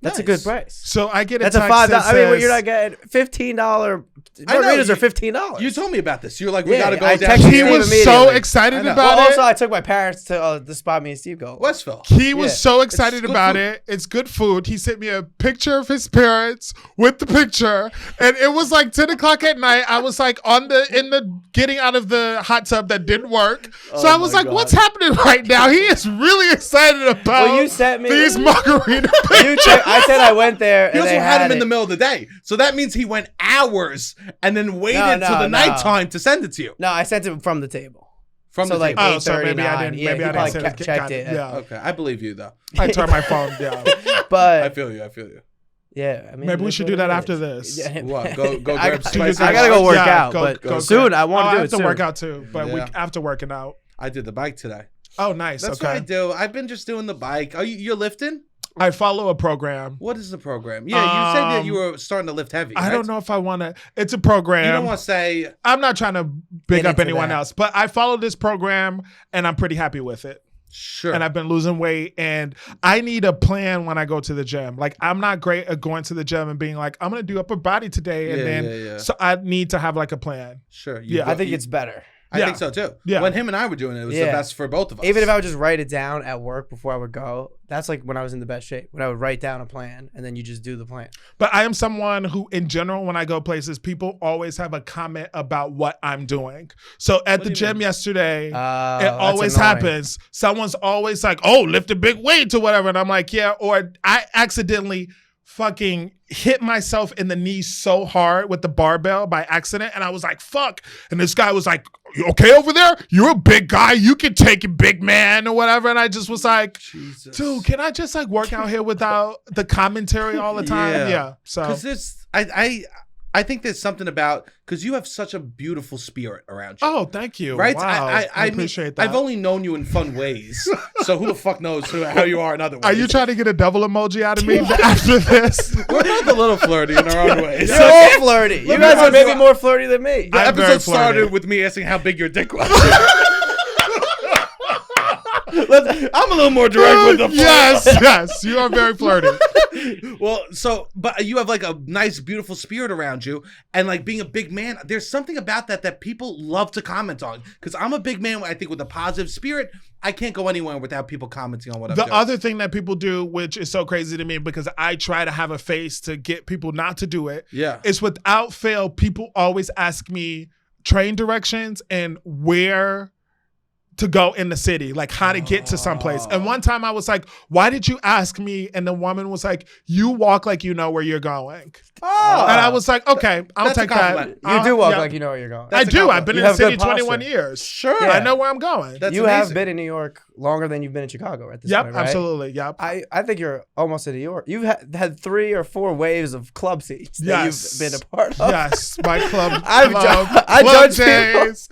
That's a good price. So I get That's a $5. I mean, you're not getting $15. Margaritas are $15. You told me about this. You're like, we gotta go down. He was so excited about it. Also, I took my parents to the spot me and Steve go. Westville. He was so excited about it. It's good food. He sent me a picture of his parents with the picture, and it was like 10 o'clock at night. I was like in the getting out of the hot tub that didn't work. So I was like, what's happening right now? He is really excited about you sent me these margarita pictures. I said I went there. He also had him in the middle of the day. So that means he went hours and then waited till the nighttime to send it to you. No, I sent it from the table. From the like table. 8:39. So maybe I didn't. Yeah, maybe he I didn't probably checked it. Yeah. Okay, I believe you though. I turned my phone down. But I feel you. Yeah, I mean, maybe we should do that after this. What? Go grab spicy. I gotta go work out, but soon I want to do it. I have to work out too, but after working out. I did the bike today. Oh, nice. That's what I do. I've been just doing the bike. Are you're lifting? I follow a program. What is the program? Yeah, you said that you were starting to lift heavy. I don't know if I want to. It's a program. You don't want to say. I'm not trying to big up anyone else, but I follow this program and I'm pretty happy with it. Sure. And I've been losing weight and I need a plan when I go to the gym. Like I'm not great at going to the gym and being like, I'm going to do upper body today. And so I need to have like a plan. Sure. I think it's better. I think so too. Yeah. When him and I were doing it, it was the best for both of us. Even if I would just write it down at work before I would go, that's like when I was in the best shape. When I would write down a plan and then you just do the plan. But I am someone who, in general, when I go places, people always have a comment about what I'm doing. So at the gym yesterday, it always happens. Someone's always like, oh, lift a big weight or whatever. And I'm like, yeah. Or I accidentally fucking hit myself in the knee so hard with the barbell by accident. And I was like, fuck. And this guy was like, you okay over there? You're a big guy. You can take it, big man or whatever. And I just was like, Jesus. Dude, can I just like work out here without the commentary all the time? Yeah. So, because this, I think there's something about, because you have such a beautiful spirit around you. Oh, thank you. Right? Wow. I appreciate that. I've only known you in fun ways. So who the fuck knows how you are in other ways? Are you trying to get a double emoji out of me after this? We're both a little flirty in our own ways. You're all flirty. You guys are maybe more flirty than me. The episode started with me asking how big your dick was. I'm a little more direct with the flirt. Yes, you are very flirty. Well, but you have like a nice, beautiful spirit around you, and like being a big man, there's something about that people love to comment on. Because I'm a big man, I think, with a positive spirit. I can't go anywhere without people commenting on what I'm doing. The other thing that people do, which is so crazy to me, because I try to have a face to get people not to do it, is without fail, people always ask me train directions and where to go in the city, like how to get to someplace. And one time I was like, why did you ask me? And the woman was like, you walk like you know where you're going. Oh. And I was like, okay, I'll take that. You do walk like you know where you're going. I do. I've been in the city 21 years. Sure. Yeah. I know where I'm going. That's you amazing. have been in New York longer than you've been in Chicago at this point, right? Absolutely. Yep. I think you're almost in New York. You've had 3 or 4 waves of club seats that you've been a part of. Yes, my club. I club judge days.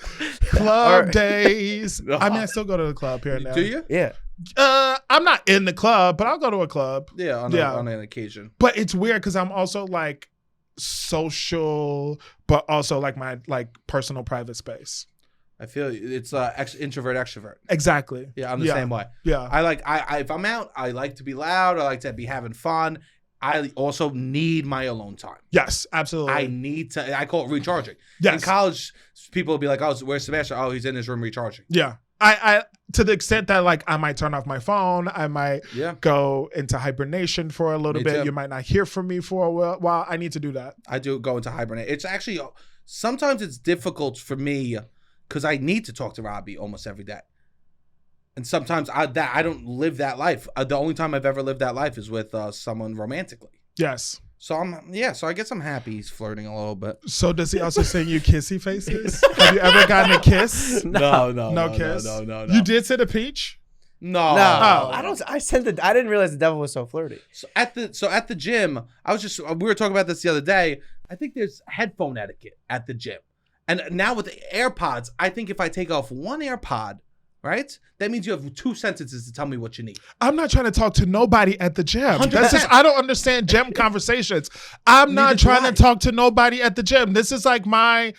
Club days. I mean, I still go to the club here and there. Do you? Yeah. I'm not in the club, but I'll go to a club. Yeah, on an occasion. But it's weird because I'm also like social, but also like my personal private space. I feel it's introvert extrovert. Exactly. Yeah, I'm the same way. Yeah. I if I'm out, I like to be loud. I like to be having fun. I also need my alone time. Yes, absolutely. I need to. I call it recharging. Yes. In college, people will be like, "Oh, where's Sebastian? Oh, he's in his room recharging." Yeah. I to the extent that like I might turn off my phone, I might go into hibernation for a little bit. Too. You might not hear from me for a while. I need to do that. I do go into hibernation. It's actually sometimes it's difficult for me because I need to talk to Robbie almost every day, and sometimes I don't live that life. The only time I've ever lived that life is with someone romantically. Yes. So so I guess I'm happy he's flirting a little bit. So does he also send you kissy faces? Have you ever gotten a kiss? No kiss. No. You did send a peach? No. I don't. I didn't realize the devil was so flirty. So at the gym, we were talking about this the other day. I think there's headphone etiquette at the gym, and now with the AirPods, I think if I take off one AirPod, right, that means you have 2 sentences to tell me what you need. I'm not trying to talk to nobody at the gym. 100%. That's just, I don't understand gym conversations. I'm not trying to talk to nobody at the gym. This is like my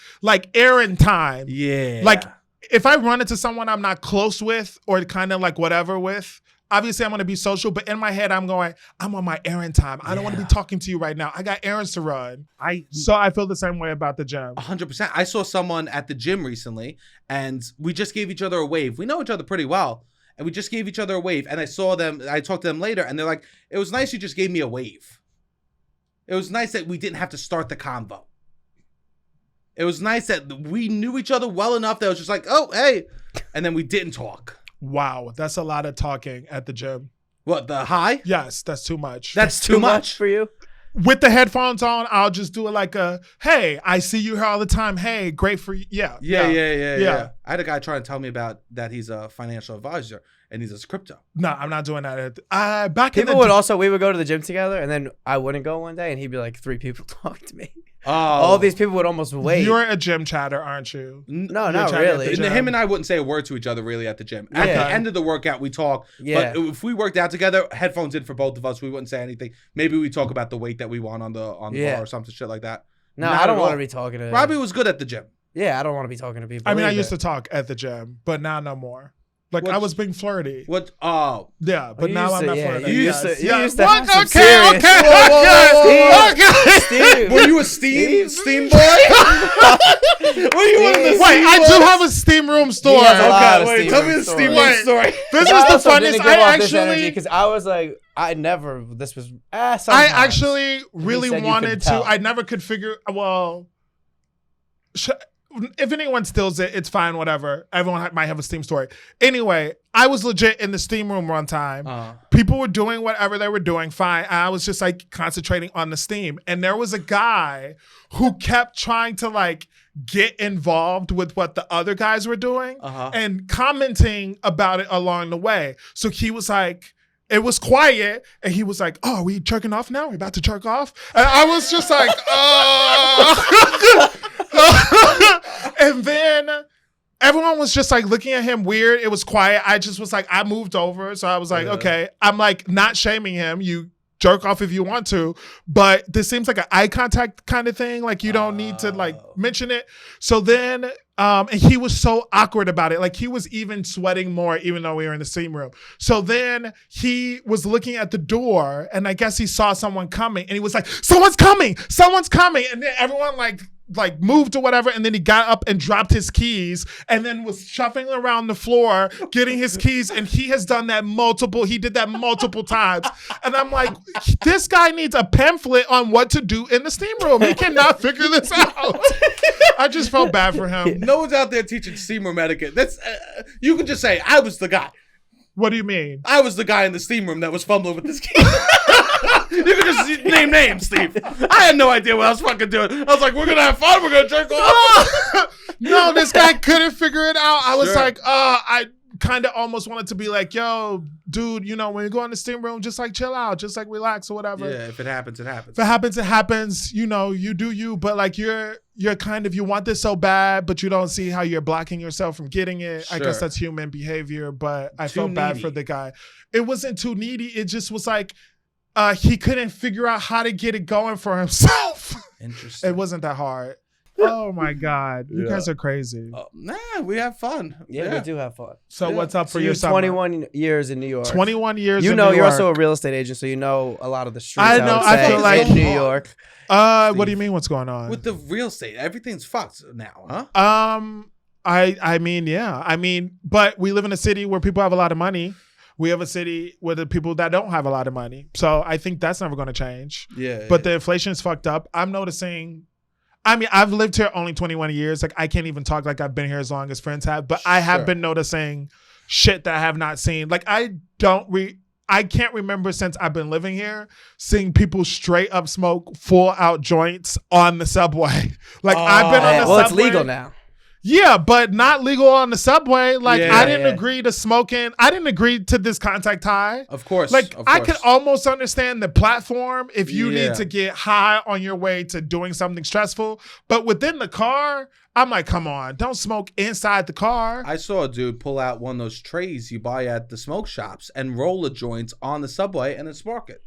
errand time. Yeah. Like if I run into someone I'm not close with or kind of like whatever with, obviously I'm going to be social, but in my head I'm going, I'm on my errand time. I don't want to be talking to you right now. I got errands to run. So I feel the same way about the gym. 100%. I saw someone at the gym recently and we just gave each other a wave. We know each other pretty well. And we just gave each other a wave. And I talked to them later and they're like, it was nice you just gave me a wave. It was nice that we didn't have to start the convo. It was nice that we knew each other well enough that it was just like, oh, hey. And then we didn't talk. Wow, that's a lot of talking at the gym. What, the high? Yes, that's too much. That's too much for you? With the headphones on, I'll just do it like hey, I see you here all the time. Hey, great for you. Yeah. I had a guy trying to tell me about that he's a financial advisor and he's a crypto. No, I'm not doing that. We would go to the gym together and then I wouldn't go one day and he'd be like, 3 people talk to me. Oh. All these people would almost wait. You're a gym chatter, aren't you? No, not really. Him and I wouldn't say a word to each other really at the gym. At the end of the workout, we talk. Yeah. But if we worked out together, headphones in for both of us, we wouldn't say anything. Maybe we talk about the weight that we want on the bar or something shit like that. No, I don't want to be talking to Robbie was good at the gym. Yeah, I don't want to be talking to people. I mean, I used to talk at the gym, but now no more. I was being flirty. What? Oh. Yeah, but now I'm not flirty. You used to what? Have Okay. Steve. Were you a steam boy? Were you one of the Wait, I do have a steam room store. Okay, tell me the steam room story. This is the funniest. Because I was like, I never. This was. I actually really wanted to. I never could figure. Well. If anyone steals it, it's fine, whatever. Everyone might have a steam story. Anyway, I was legit in the steam room one time. People were doing whatever they were doing, fine. I was just concentrating on the steam. And there was a guy who kept trying to get involved with what the other guys were doing and commenting about it along the way. So he was like, it was quiet, and he was like, oh, are we jerking off now? We're about to jerk off? And I was just like, and then everyone was just looking at him weird. It was quiet. I just was I moved over. So I was like, okay. I'm not shaming him. You jerk off if you want to, but this seems like an eye contact kind of thing. You don't need to mention it. So then, and he was so awkward about it. He was even sweating more, even though we were in the same room. So then he was looking at the door and I guess he saw someone coming and he was like, someone's coming. And then everyone moved or whatever, and then he got up and dropped his keys and then was shuffling around the floor getting his keys, and he did that multiple times. And I'm like, this guy needs a pamphlet on what to do in the steam room. He cannot figure this out. I just felt bad for him. No one's out there teaching steam room etiquette. That's you can just say I was the guy. What do you mean? I was the guy in the steam room that was fumbling with this key. You can just name names, Steve. I had no idea what I was fucking doing. I was like, we're gonna have fun. We're gonna drink off. No, this guy couldn't figure it out. I was Sure. like, I kind of almost wanted to be like, yo, dude, you know, when you go in the steam room, just like chill out, just like relax or whatever. Yeah, if it happens, it happens. If it happens, it happens. You know, you do you, but like you're kind of, you want this so bad, but you don't see how you're blocking yourself from getting it. I guess Sure. that's human behavior, but I Too felt bad needy. for the guy. It wasn't too needy. It just was like, he couldn't figure out how to get it going for himself. Interesting. It wasn't that hard. Oh my God. You guys are crazy. Nah, we have fun. Yeah, we do have fun. So what's up for So your you're summer? 21 years in New York. 21 years You in know, New you're York. also a real estate agent, so you know a lot of the streets. I know, would I say, feel like- in New York. What do you mean what's going on? With the real estate, everything's fucked now, huh? I mean, yeah. I mean, but we live in a city where people have a lot of money. We have a city where the people that don't have a lot of money. So I think that's never going to change. Yeah. But the inflation is fucked up. I'm noticing. I mean, I've lived here only 21 years. Like, I can't even talk like I've been here as long as friends have. But I have Sure. been noticing shit that I have not seen. Like, I can't remember since I've been living here seeing people straight up smoke full out joints on the subway. Like, I've been on the Well, subway. it's legal now. Yeah, but not legal on the subway. Like, Yeah, I didn't yeah. agree to smoking. I didn't agree to this contact high. Of course. Like, of I course. could almost understand the platform if you Yeah. need to get high on your way to doing something stressful. But within the car, I'm like, come on, don't smoke inside the car. I saw a dude pull out one of those trays you buy at the smoke shops and roll the joints on the subway and then spark it.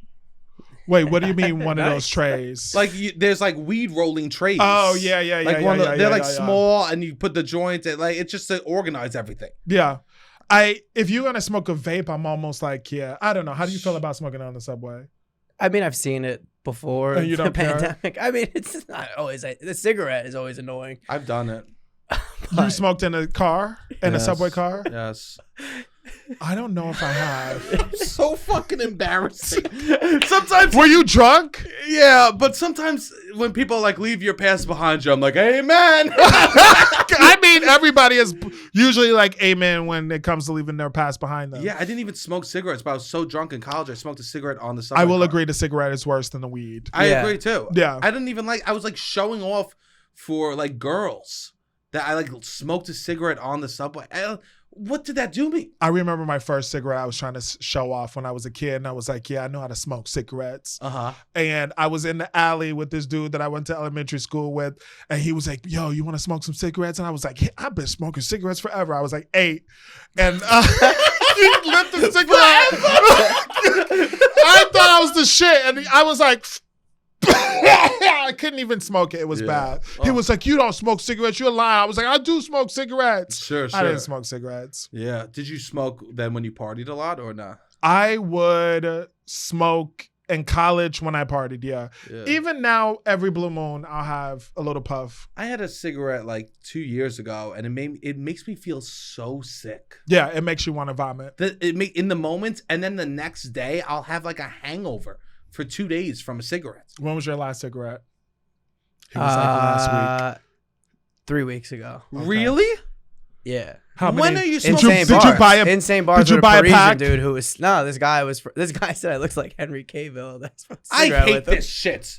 Wait, what do you mean one of Nice. those trays? Like there's like weed rolling trays. Oh, yeah, Like yeah, one of yeah, the, they're yeah, like yeah, yeah. small and you put the joints and like it's just to organize everything. Yeah. If you're gonna smoke a vape, I'm almost like, yeah, I don't know. How do you feel about smoking on the subway? I mean, I've seen it before. And you the don't care? pandemic. I mean, it's not always. The cigarette is always annoying. I've done it. You smoked in a car? In a Yes. subway car? Yes. I don't know if I have. So fucking embarrassing. Sometimes Were you drunk? yeah, but sometimes when people like leave your past behind you, I'm like, hey man. I mean, everybody is usually like amen when it comes to leaving their past behind them. Yeah, I didn't even smoke cigarettes, but I was so drunk in college, I smoked a cigarette on the subway. I will car. agree the cigarette is worse than the weed. I Yeah. agree too. Yeah. I didn't even I was like showing off for like girls that I like smoked a cigarette on the subway. What did that do me? I remember my first cigarette I was trying to show off when I was a kid, and I was like, yeah, I know how to smoke cigarettes. Uh-huh. And I was in the alley with this dude that I went to elementary school with, and he was like, yo, you want to smoke some cigarettes? And I was like, yeah, I've been smoking cigarettes forever. I was like 8. And he lit the cigarette. I thought I was the shit. And I was like, I couldn't even smoke it. It was Yeah. bad. He was like, you don't smoke cigarettes. You're lying. I was like, I do smoke cigarettes. Sure, I didn't smoke cigarettes. Yeah. Did you smoke then when you partied a lot or not? I would smoke in college when I partied, yeah. Even now, every blue moon, I'll have a little puff. I had a cigarette like 2 years ago, and it makes me feel so sick. Yeah, it makes you want to vomit. In the moment, and then the next day, I'll have like a hangover for 2 days from a cigarette. When was your last cigarette? It was like last week. 3 weeks ago. Really? Yeah. How many? When are you Did smoking? you, Insane did you bars. buy a? Insane bars did you with buy a a Parisian pack? dude who was this guy said I looked like Henry Cavill. That's what I cigarette hate with him. this shit.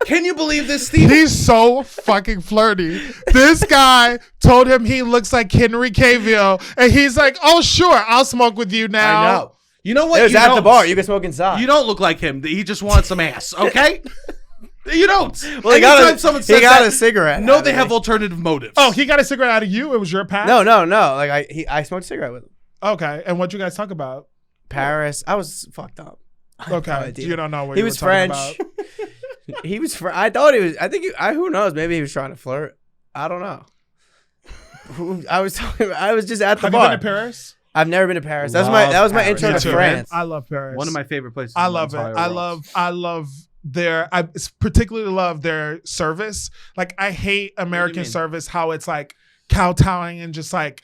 Can you believe this, Steve? He's so fucking flirty. This guy told him he looks like Henry Cavill, and he's like, "Oh, sure, I'll smoke with you now." I know. You know what? It was You at the don't. bar. You can smoke inside. You don't look like him. He just wants some ass, okay? You don't. Well, he got Anytime a, someone he says got that, a cigarette. no, out they of have me. alternative motives. Oh, he got a cigarette out of you. It was your pack. No. Like I smoked a cigarette with him. Okay, and what you guys talk about? Paris. I was fucked up. I had no Okay, idea. you don't know what He you was were talking French. about. He was. I thought he was. I think. Who knows? Maybe he was trying to flirt. I don't know. I was talking. I was just at the Have you bar. been to Paris? I've never been to Paris. That was my Paris. intro Me to too. France. I love Paris. One of my favorite places. I in the love it. entire I world. love their. I particularly love their service. Like, I hate American mean? service. How it's like kowtowing and just like,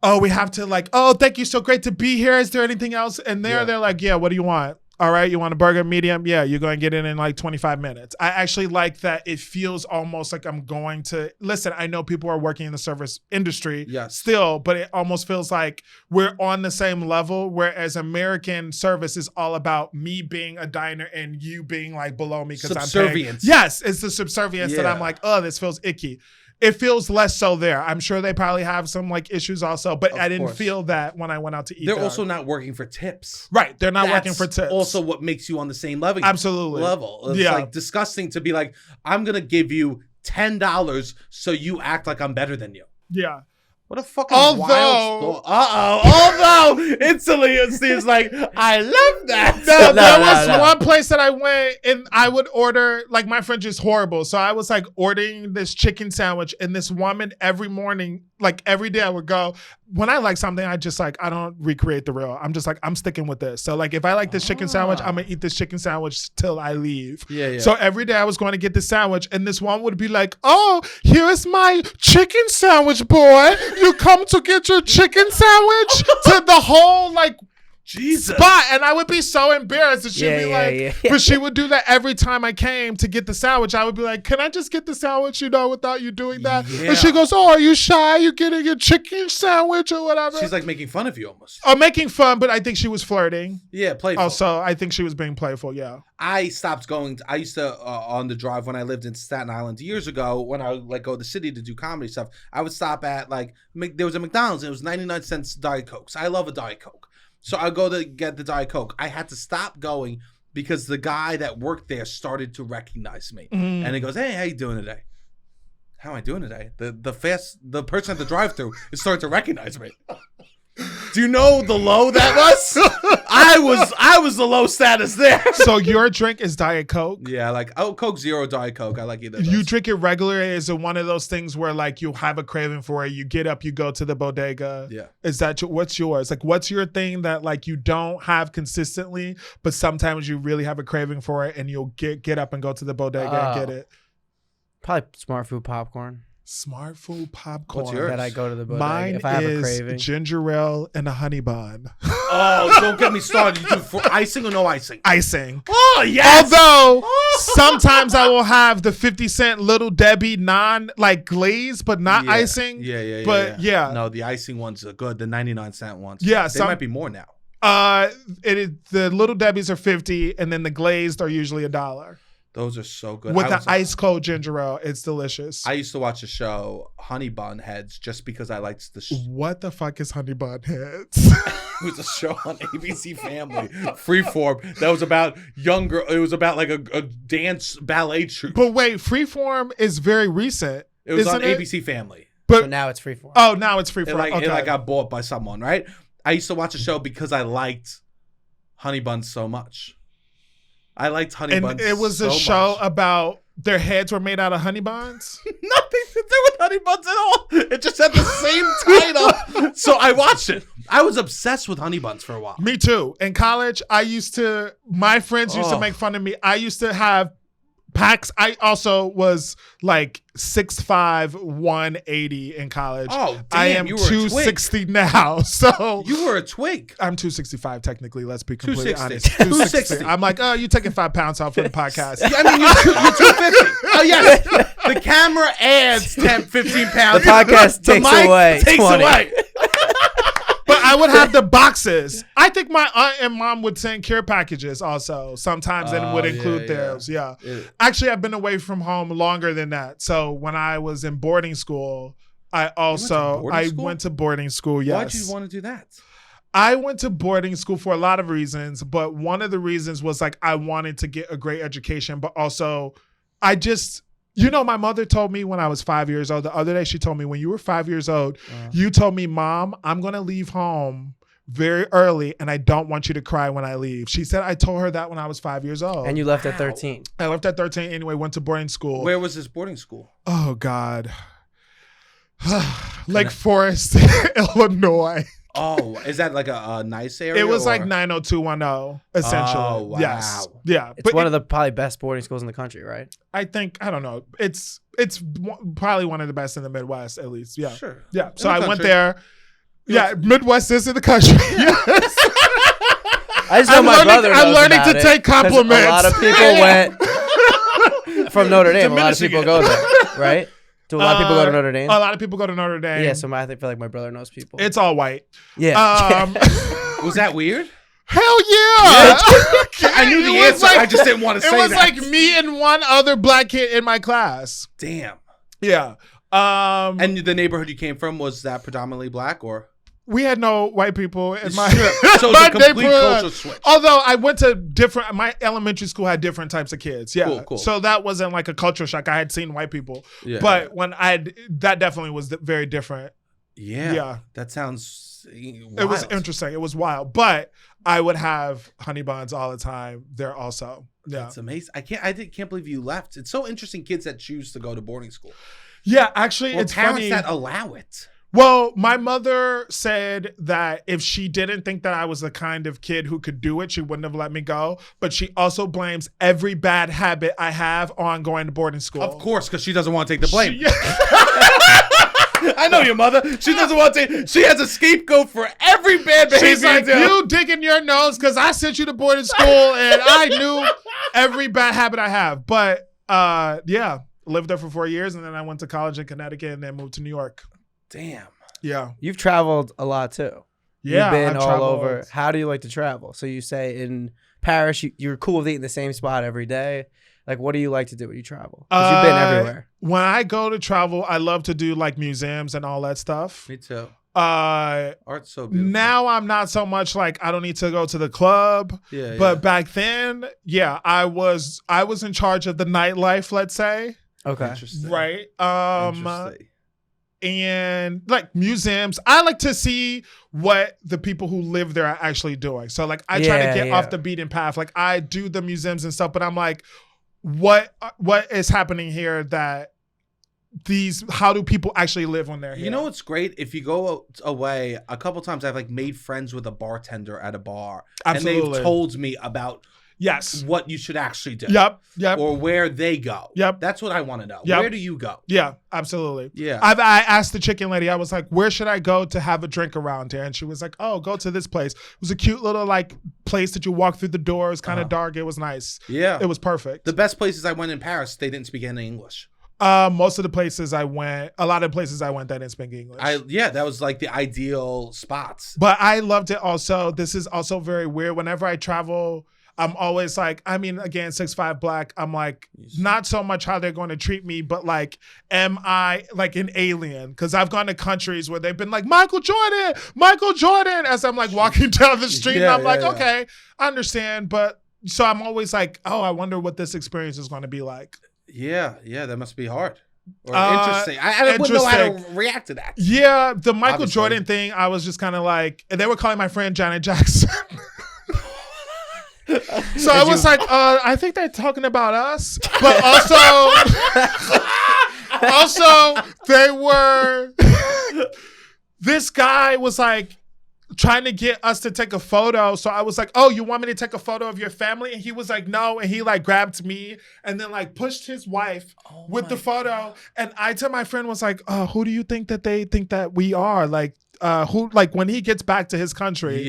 oh, we have to like, oh, thank you, so great to be here. Is there anything else? And Yeah. they're like, yeah, what do you want? All right, you want a burger medium? Yeah, you're going to get it in like 25 minutes. I actually like that it feels almost like I'm going to, listen, I know people are working in the service industry still, but it almost feels like we're on the same level, whereas American service is all about me being a diner and you being like below me because I'm paying. Yes, it's the subservience that I'm like, oh, this feels icky. It feels less so there. I'm sure they probably have some like issues also, but I didn't feel that when I went out to eat. They're also not working for tips. Right. They're not working for tips. Also what makes you on the same level. Absolutely. It's like disgusting to be like, I'm going to give you $10 so you act like I'm better than you. Yeah. What a fucking wild story. Although instantly it seems like, I love that. There was one place that I went and I would order, like my French is horrible. So I was like ordering this chicken sandwich and this woman every morning, like every day I would go, when I like something, I just like, I don't recreate the real. I'm just like, I'm sticking with this. So like if I like this chicken sandwich, I'm going to eat this chicken sandwich till I leave. Yeah. So every day I was going to get the sandwich and this one would be like, oh, here's my chicken sandwich, boy. You come to get your chicken sandwich to the whole like spot. And I would be so embarrassed. And she'd be like, but she would do that every time I came to get the sandwich. I would be like, can I just get the sandwich, without you doing that? Yeah. And she goes, oh, are you shy? You getting a chicken sandwich or whatever? She's like making fun of you almost. Oh, making fun, but I think she was flirting. Yeah, playful. Also, I think she was being playful, yeah. I stopped going. I used to, on the drive when I lived in Staten Island years ago, when I would like go to the city to do comedy stuff, I would stop at like, there was a McDonald's and it was 99 cents Diet Cokes. I love a Diet Coke. So I go to get the Diet Coke. I had to stop going because the guy that worked there started to recognize me. Mm. And he goes, hey, how you doing today? How am I doing today? The person at the drive-thru is starting to recognize me. Do you know the low that was? I was the low status there. So your drink is Diet Coke? Yeah, like Coke Zero, Diet Coke. I like either. You drink it regularly? Is it one of those things where like you have a craving for it? You get up, you go to the bodega. Yeah. Is that what's yours? Like, what's your thing that like you don't have consistently, but sometimes you really have a craving for it, and you'll get up and go to the bodega and get it? Probably Smart Food popcorn. Smart Food popcorn. What's yours? That I go to the bodega Mine if I have a is craving. Ginger ale and a honey bun. Oh, don't get me started. You do for icing or no icing? Icing. Oh, yes. Although sometimes I will have the 50-cent Little Debbie like glaze, but not icing. Yeah. But yeah. No, the icing ones are good. The 99-cent ones. Yeah. They might be more now. The Little Debbie's are 50, and then the glazed are usually $1. Those are so good. With the ice cold ginger ale, it's delicious. I used to watch a show, Honey Bun Heads, just because I liked the What the fuck is Honey Bun Heads? It was a show on ABC Family, Freeform, that was about it was about like a dance ballet troupe. But wait, Freeform is very recent. It was on ABC Family. But so now it's Freeform. Oh, now it's Freeform. It got bought by someone, right? I used to watch a show because I liked Honey Buns so much. I liked honey buns. It was a show about their heads were made out of honey buns. Nothing to do with honey buns at all. It just had the same title. So I watched it. I was obsessed with honey buns for a while. Me too. In college, my friends used to make fun of me. I used to have packs. I also was like 6'5", 180 in college. Oh, damn, I am 260 now. So you were a twig. I'm 265 technically. Let's be completely 260. honest. 260. I'm like, oh, you're taking 5 pounds off for the podcast. I mean, you're 250. Oh yes, the camera adds 10, 15 pounds. The podcast takes away. But I would have the boxes. I think my aunt and mom would send care packages also sometimes and would include theirs. Yeah. Actually, I've been away from home longer than that. So when I was in boarding school, I went to boarding school. Yes. Why'd you want to do that? I went to boarding school for a lot of reasons, but one of the reasons was like I wanted to get a great education, but also my mother told me when I was 5 years old, the other day she told me, when you were 5 years old, you told me, Mom, I'm going to leave home very early and I don't want you to cry when I leave. She said I told her that when I was 5 years old. And you left at 13. I left at 13 anyway, went to boarding school. Where was this boarding school? Oh, God. Lake Forest, Illinois. Oh, is that like a nice area? It was like 90210, essentially. Oh, wow. Yes. Yeah. It's one of the probably best boarding schools in the country, right? I don't know. It's probably one of the best in the Midwest, at least. Yeah. Sure. Yeah. So I went there. Yeah. Midwest is in the country. Yes. I just know my brother knows I'm learning about to it, take 'cause compliments. A lot of people went from Notre Dame. A lot of people go there, right? Do a lot of people go to Notre Dame? A lot of people go to Notre Dame. Yeah, so I feel like my brother knows people. It's all white. Yeah. Was that weird? Hell yeah! I knew the answer. I just didn't want to say that. It was like me and one other black kid in my class. Damn. Yeah. And the neighborhood you came from, was that predominantly black or? We had no white people in my So my the complete neighborhood. culture switch. Although I went to my elementary school had different types of kids. Yeah. Cool. So that wasn't like a culture shock. I had seen white people. Yeah. But when that definitely was very different. Yeah. That sounds wild. It was interesting. It was wild. But I would have honey buns all the time there also. Yeah. That's amazing. I can't believe you left. It's so interesting, kids that choose to go to boarding school. Yeah, actually, Or it's parents funny. that allow it. Well, my mother said that if she didn't think that I was the kind of kid who could do it, she wouldn't have let me go. But she also blames every bad habit I have on going to boarding school. Of course, because she doesn't want to take the blame. I know your mother. She doesn't want to. She has a scapegoat for every bad behavior. She's like, you digging your nose because I sent you to boarding school and I knew every bad habit I have. But yeah, lived there for 4 years and then I went to college in Connecticut and then moved to New York. Damn. Yeah. You've traveled a lot too. Yeah. You've been I've all traveled. over. How do you like to travel? So you say in Paris, you're cool with eating the same spot every day. Like, what do you like to do when you travel? Because you've been everywhere. When I go to travel, I love to do like museums and all that stuff. Me too. Art's so beautiful. Now I'm not so much like I don't need to go to the club. Yeah. But back then, yeah, I was in charge of the nightlife, let's say. Okay. Interesting. Right. Interesting. And like museums, I like to see what the people who live there are actually doing. So like I try to get off the beaten path. Like I do the museums and stuff, but I'm like, what is happening here that how do people actually live when they're here? You know what's great? If you go away, a couple times I've like made friends with a bartender at a bar. Absolutely. And they've told me about yes, what you should actually do. Yep. Or where they go. Yep. That's what I want to know. Yep. Where do you go? Yeah, absolutely. Yeah. I asked the chicken lady, I was like, where should I go to have a drink around here? And she was like, oh, go to this place. It was a cute little like place that you walk through the doors, kind of dark. It was nice. Yeah. It was perfect. The best places I went in Paris, they didn't speak any English. Most of the places I went, a lot of places I went, they didn't speak English. That was like the ideal spots. But I loved it also. This is also very weird. Whenever I travel, I'm always like, I mean, again, 6'5" black. I'm like, not so much how they're going to treat me, but like, am I like an alien? Because I've gone to countries where they've been like, Michael Jordan, as I'm like walking down the street. And I'm like, okay, I understand. But so I'm always like, oh, I wonder what this experience is going to be like. Yeah, that must be hard. Or interesting. I wouldn't know how to react to that. Yeah, the Michael Jordan thing, I was just kind of like, and they were calling my friend Janet Jackson. So I was like, I think they're talking about us. But also they were, this guy was like trying to get us to take a photo. So I was like, oh, you want me to take a photo of your family? And he was like, no. And he like grabbed me and then like pushed his wife with the photo. God. And I to my friend was like, who do you think that they think that we are? Like, who like when he gets back to his country,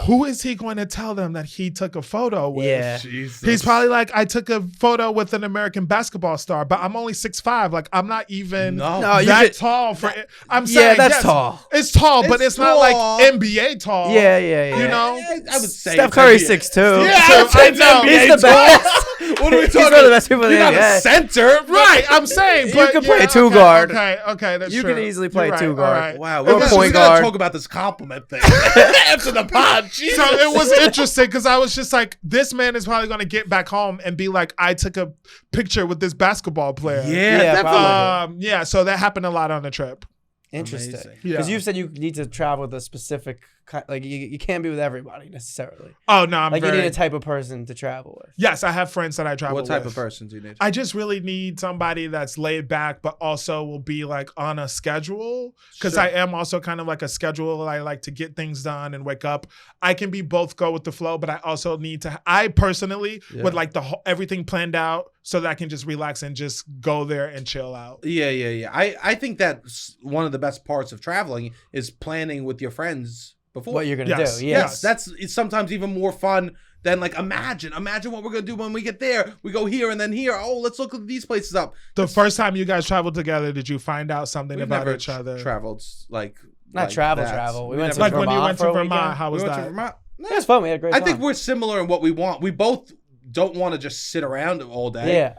who is he going to tell them that he took a photo with? Yeah. Jesus. He's probably like, I took a photo with an American basketball star, but I'm only 6'5". Like I'm not even that tall for it. I'm saying that's tall. It's tall, but it's not like NBA tall. Yeah. You know? I would say Steph Curry's 6'2". Yeah, I know. He's the best. What are we talking about? He's one of the best people in You're the not a NBA. center. Right, I'm saying. But you can play two guard. Okay, that's you true. can easily play You're two right, guard. all right. Wow, Or point we gotta guard. talk about this compliment thing after the pod. Jesus. So it was interesting because I was just like, this man is probably going to get back home and be like, I took a picture with this basketball player. Yeah, definitely. Yeah, so that happened a lot on the trip. Interesting. Amazing. Because Yeah. you said you need to travel with a specific like you can't be with everybody necessarily. Oh no, I'm like very, you need a type of person to travel with. Yes, I have friends that I travel with. What type of person do you need? I just really need somebody that's laid back, but also will be like on a schedule. Because Sure. I am also kind of like a schedule. I like to get things done and wake up. I can be both go with the flow, but I also need to. I personally would like everything planned out so that I can just relax and just go there and chill out. Yeah. I think that's one of the best parts of traveling is planning with your friends before. What you're gonna Yes. do? Yes, it's sometimes even more fun than like imagine what we're gonna do when we get there. We go here and then here. Oh, let's look at these places up. The first time you guys traveled together, did you find out something We've about never each other? Traveled like Not like travel. that. We went to Like Vermont when you went for to a Vermont, weekend. how was We went that? to Vermont. It was fun. We had a great I time. think we're similar in what we want. We both don't want to just sit around all day. Yeah.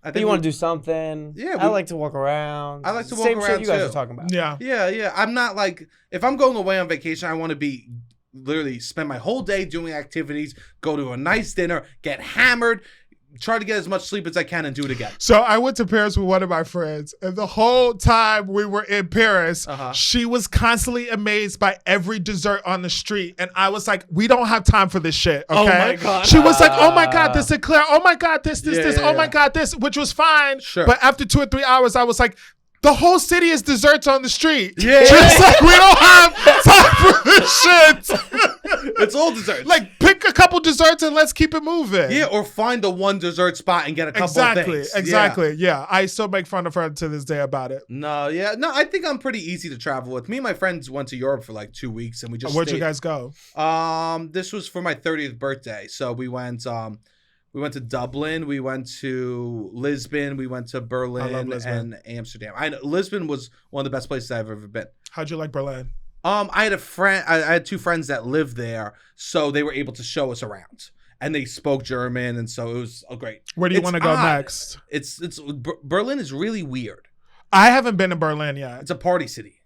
I But think you want to do something. Yeah, I like to walk around. I like to walk Same around shit you guys too. are talking about. Yeah. Yeah. I'm not like if I'm going away on vacation, I want to be literally spend my whole day doing activities, go to a nice dinner, get hammered, try to get as much sleep as I can, and do it again. So I went to Paris with one of my friends, and the whole time we were in Paris, she was constantly amazed by every dessert on the street, and I was like, "We don't have time for this shit." Okay? Oh my God. She was like, "Oh my God, this eclair! Oh my God, this! Yeah, Oh my God, this!" Which was fine. Sure. But after 2 or 3 hours, I was like, the whole city is desserts on the street. Yeah. Just like we don't have time for this shit. It's all desserts. Like pick a couple desserts and let's keep it moving. Yeah, or find the one dessert spot and get a couple Exactly. things. Exactly. Yeah. I still make fun of her to this day about it. No, I think I'm pretty easy to travel with. Me and my friends went to Europe for like 2 weeks, and we just Where'd stayed. you guys go? This was for my 30th birthday, so we went to Dublin, we went to Lisbon, we went to Berlin and Amsterdam. Lisbon was one of the best places I've ever been. How'd you like Berlin? I had a friend. I had two friends that lived there, so they were able to show us around, and they spoke German, and so it was great. Where do you want to go odd. next? Berlin is really weird. I haven't been to Berlin yet. It's a party city.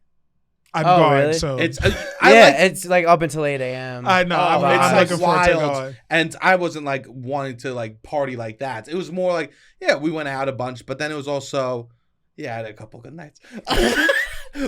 I'm going really? soon. It's it's like up until 8 a.m. I know. I'm it's looking like forward to wild, going. and I wasn't like wanting to like party like that. It was more like we went out a bunch, but then it was also I had a couple good nights.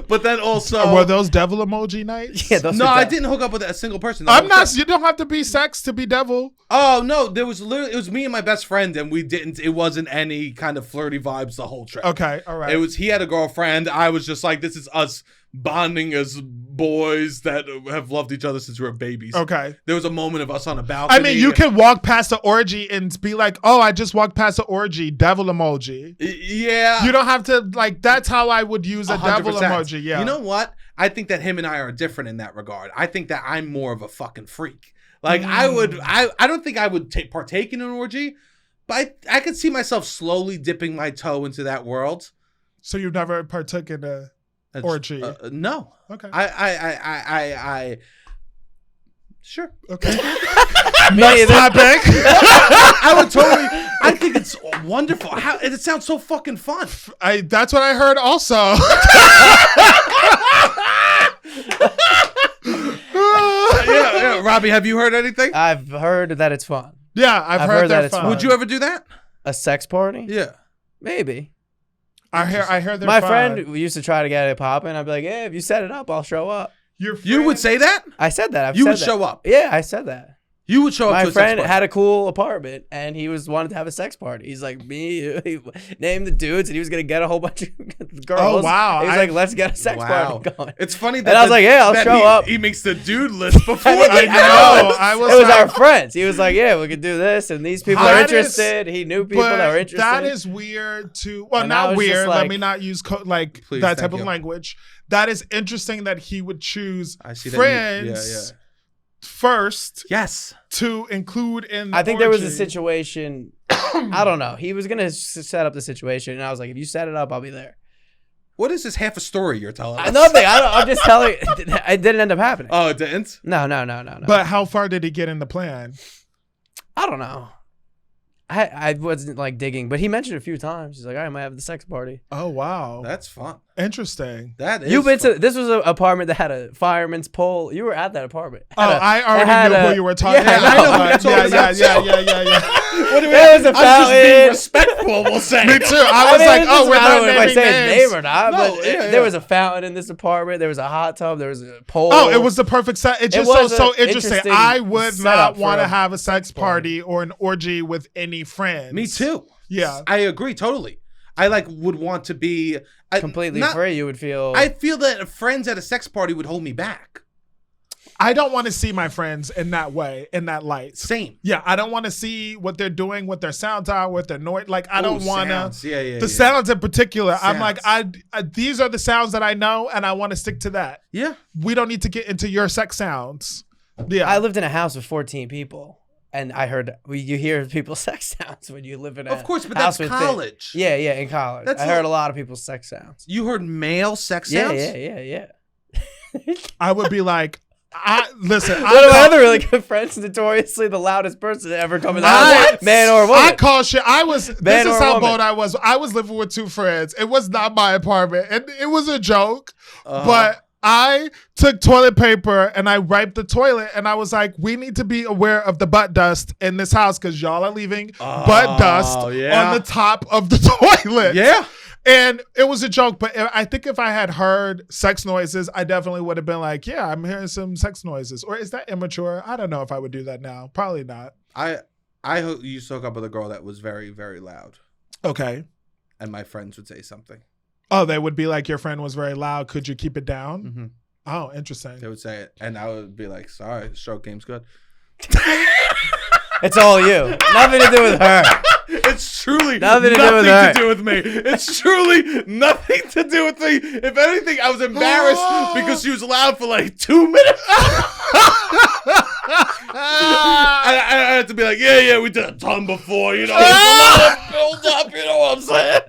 But then also, were those devil emoji nights? Yeah, no, I didn't hook up with a single person. I'm not. You don't have to be sex to be devil. Oh no, it was me and my best friend, and it wasn't any kind of flirty vibes the whole trip. Okay, all right. He had a girlfriend. I was just like, this is us bonding as boys that have loved each other since we were babies. Okay. There was a moment of us on a balcony. I mean, you can walk past the orgy and be like, "Oh, I just walked past the orgy." Devil emoji. Yeah. You don't have to like. That's how I would use a 100%. devil emoji. Yeah. You know what? I think that him and I are different in that regard. I think that I'm more of a fucking freak. Like I don't think I would partake in an orgy, but I could see myself slowly dipping my toe into that world. So you've never partook in a orgy? No. Okay. I sure. Okay. Next topic. I would totally. I think it's wonderful. It sounds so fucking fun. That's what I heard also. Yeah. Robbie, have you heard anything? I've heard that it's fun. Yeah, I've heard that it's fun. fun. Would you ever do that? A sex party? Yeah. Maybe. I heard they're My fun. friend used to try to get it popping. I'd be like, "Hey, if you set it up, I'll show up." You would say that? I said that. I've You said would that. show up. Yeah, I said that. You would show up My to a sex friend party. had a cool apartment, and he wanted to have a sex party. He's like, he named the dudes, and he was gonna get a whole bunch of girls. Oh, wow. He was like, "Let's get a sex party going." It's funny that And I was like, "Yeah, I'll that show up." He makes the dude list before. I know. I was It was like, our friends. He was like, "Yeah, we could do this, and these people are That is- interested." He knew people but that were interested. that is weird to. Well, And I not was just weird. Let like- me not use Please, that type thank of you. language. That is interesting that he would choose I see that. friends first Yes. to include in. The I think there was a orgy. situation. I don't know. He was gonna set up the situation, and I was like, "If you set it up, I'll be there." What is this half a story you're telling us? Nothing. I'm just telling you. It didn't end up happening. Oh, it didn't? No. But how far did he get in the plan? I don't know. I wasn't like digging, but he mentioned it a few times. He's like, "I might have the sex party." Oh wow, That's fun. interesting. That is You've been fun. to this was an apartment that had a fireman's pole. You were at that apartment. Oh, I already knew who you were talking Yeah, about. I know who you're talking about, Yeah. What do we There was a I'm just being fountain. respectful, we'll say. Me too. I was like, it oh, doesn't we're matter not if I naming say his names. name or not, No, but yeah. there was a fountain in this apartment. There was a hot tub. There was a pole. Oh, it was the perfect set. It's just was so an interesting. interesting I would setup not for want to a have a sex sex party. party or an orgy with any friends. Me too. Yeah. I agree totally. I would want to be completely free. You would feel. I feel that friends at a sex party would hold me back. I don't want to see my friends in that way, in that light. Same. Yeah, I don't want to see what they're doing, what their sounds are, what their noise. Like, I don't want to. Yeah. The sounds in particular. Sounds. I'm like, these are the sounds that I know, and I want to stick to that. Yeah. We don't need to get into your sex sounds. Yeah. I lived in a house with 14 people. And I heard you hear people's sex sounds when you live in a Of course, but house that's with college. Yeah, in college. I heard a lot of people's sex sounds. You heard male sex sounds? Yeah. I would be like, listen. One of my other really good friends, notoriously the loudest person to ever come in the house, man or woman. I call shit. This is how bold I was. I was living with 2 friends. It was not my apartment, and it was a joke, but I took toilet paper and I wiped the toilet, and I was like, we need to be aware of the butt dust in this house because y'all are leaving butt dust on the top of the toilet. Yeah. And it was a joke, but I think if I had heard sex noises, I definitely would have been like, yeah, I'm hearing some sex noises. Or is that immature? I don't know if I would do that now. Probably not. I used to hook up with a girl that was very, very loud. Okay. And my friends would say something. Oh, they would be like, your friend was very loud. Could you keep it down? Mm-hmm. Oh, interesting. They would say it. And I would be like, sorry, the stroke game's good. It's all you. Nothing to do with her. It's truly nothing to do with me. It's truly nothing to do with me. If anything, I was embarrassed because she was loud for like 2 minutes. I had to be like, yeah, we did a ton before, you know. There's a lot of build up, you know what I'm saying?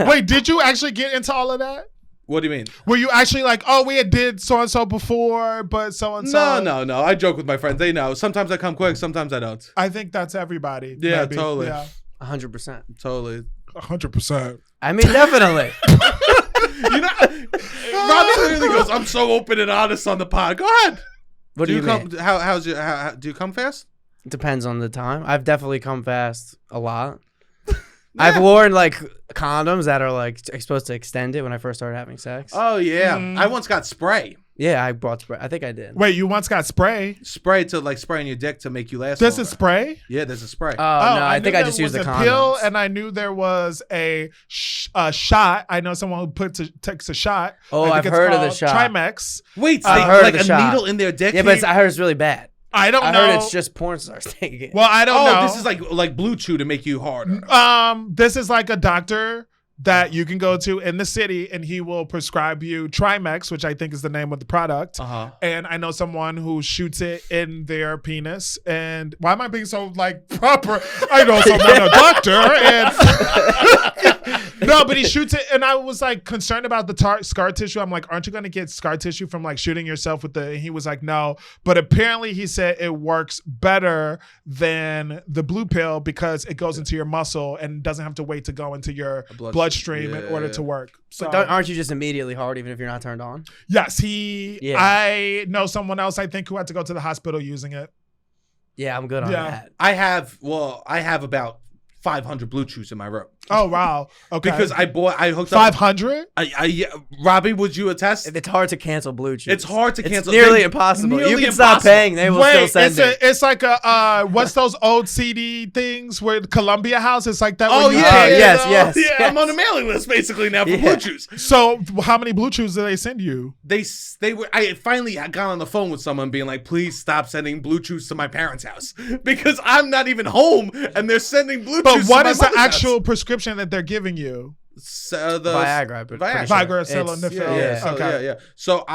Wait, did you actually get into all of that? What do you mean? Were you actually like, oh, we did so-and-so before, but so-and-so? No. I joke with my friends. They know. Sometimes I come quick. Sometimes I don't. I think that's everybody. Yeah, maybe. totally. Yeah. 100%. Totally. 100%. I mean, definitely. You know, Robbie literally goes, I'm so open and honest on the pod. Go ahead. What do you come? mean? How do you come fast? It depends on the time. I've definitely come fast a lot. Yeah. I've worn like condoms that are like supposed to extend it when I first started having sex. Oh yeah, I once got spray. Yeah, I brought spray. I think I did. Wait, you once got spray? Spray to like spray on your dick to make you last. There's a spray? Yeah, there's a spray. Oh no, I think I just used the condoms. Pill, and I knew there was a shot. I know someone who takes a shot. Oh, I've heard of the shot. Trimex. Wait, so I they heard like of the a shot. needle in their dick? Yeah, but I heard it's really bad. I don't know. I heard it's just porn stars taking it. Well, I don't know. This is like Blue Chew to make you harder. This is like a doctor that you can go to in the city, and he will prescribe you Trimex, which I think is the name of the product. And I know someone who shoots it in their penis. And why am I being so like proper? I know someone, a doctor, and no, but he shoots it. And I was like concerned about the scar tissue. I'm like, aren't you going to get scar tissue from like shooting yourself with the? And he was like, no. But apparently, he said it works better than the blue pill because it goes into your muscle and doesn't have to wait to go into your bloodstream in order to work. So aren't you just immediately hard even if you're not turned on? Yes, I know someone else I think who had to go to the hospital using it. Yeah, I'm good on that. I have about 500 Blue Chews in my room. Oh wow! Okay, because I hooked 500. Robbie, would you attest? It's hard to cancel Blue Chews. It's hard to cancel. Nearly impossible. You can stop paying; they will still send it. It's like a what's those old CD things where the Columbia House? It's like that. Oh yes. Yeah, I'm on a mailing list basically now for Blue Chews. So how many Blue Chews did they send you? I finally got on the phone with someone being like, please stop sending Blue Chews to my parents' house because I'm not even home and they're sending Blue Chews. But what is the actual prescription that they're giving you? The Viagra, sildenafil. Yeah. So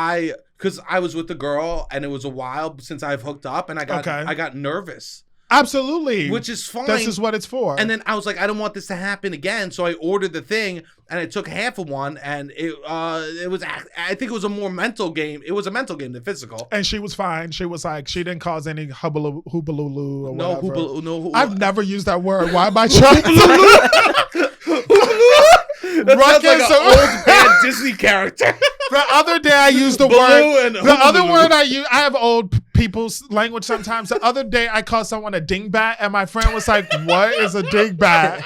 because I was with the girl and it was a while since I've hooked up and I got nervous. Absolutely. Which is fine. This is what it's for. And then I was like, I don't want this to happen again. So I ordered the thing and I took half of one and it was, I think it was a more mental game. It was a mental game than physical. And she was fine. She was like, she didn't cause any hoobaloo or whatever. No, I've never used that word. Why am I trying That sounds like an old bad Disney character. The other day I used the word. The other word I use, I have old people's language sometimes. The other day I called someone a dingbat, and my friend was like, "What is a dingbat?"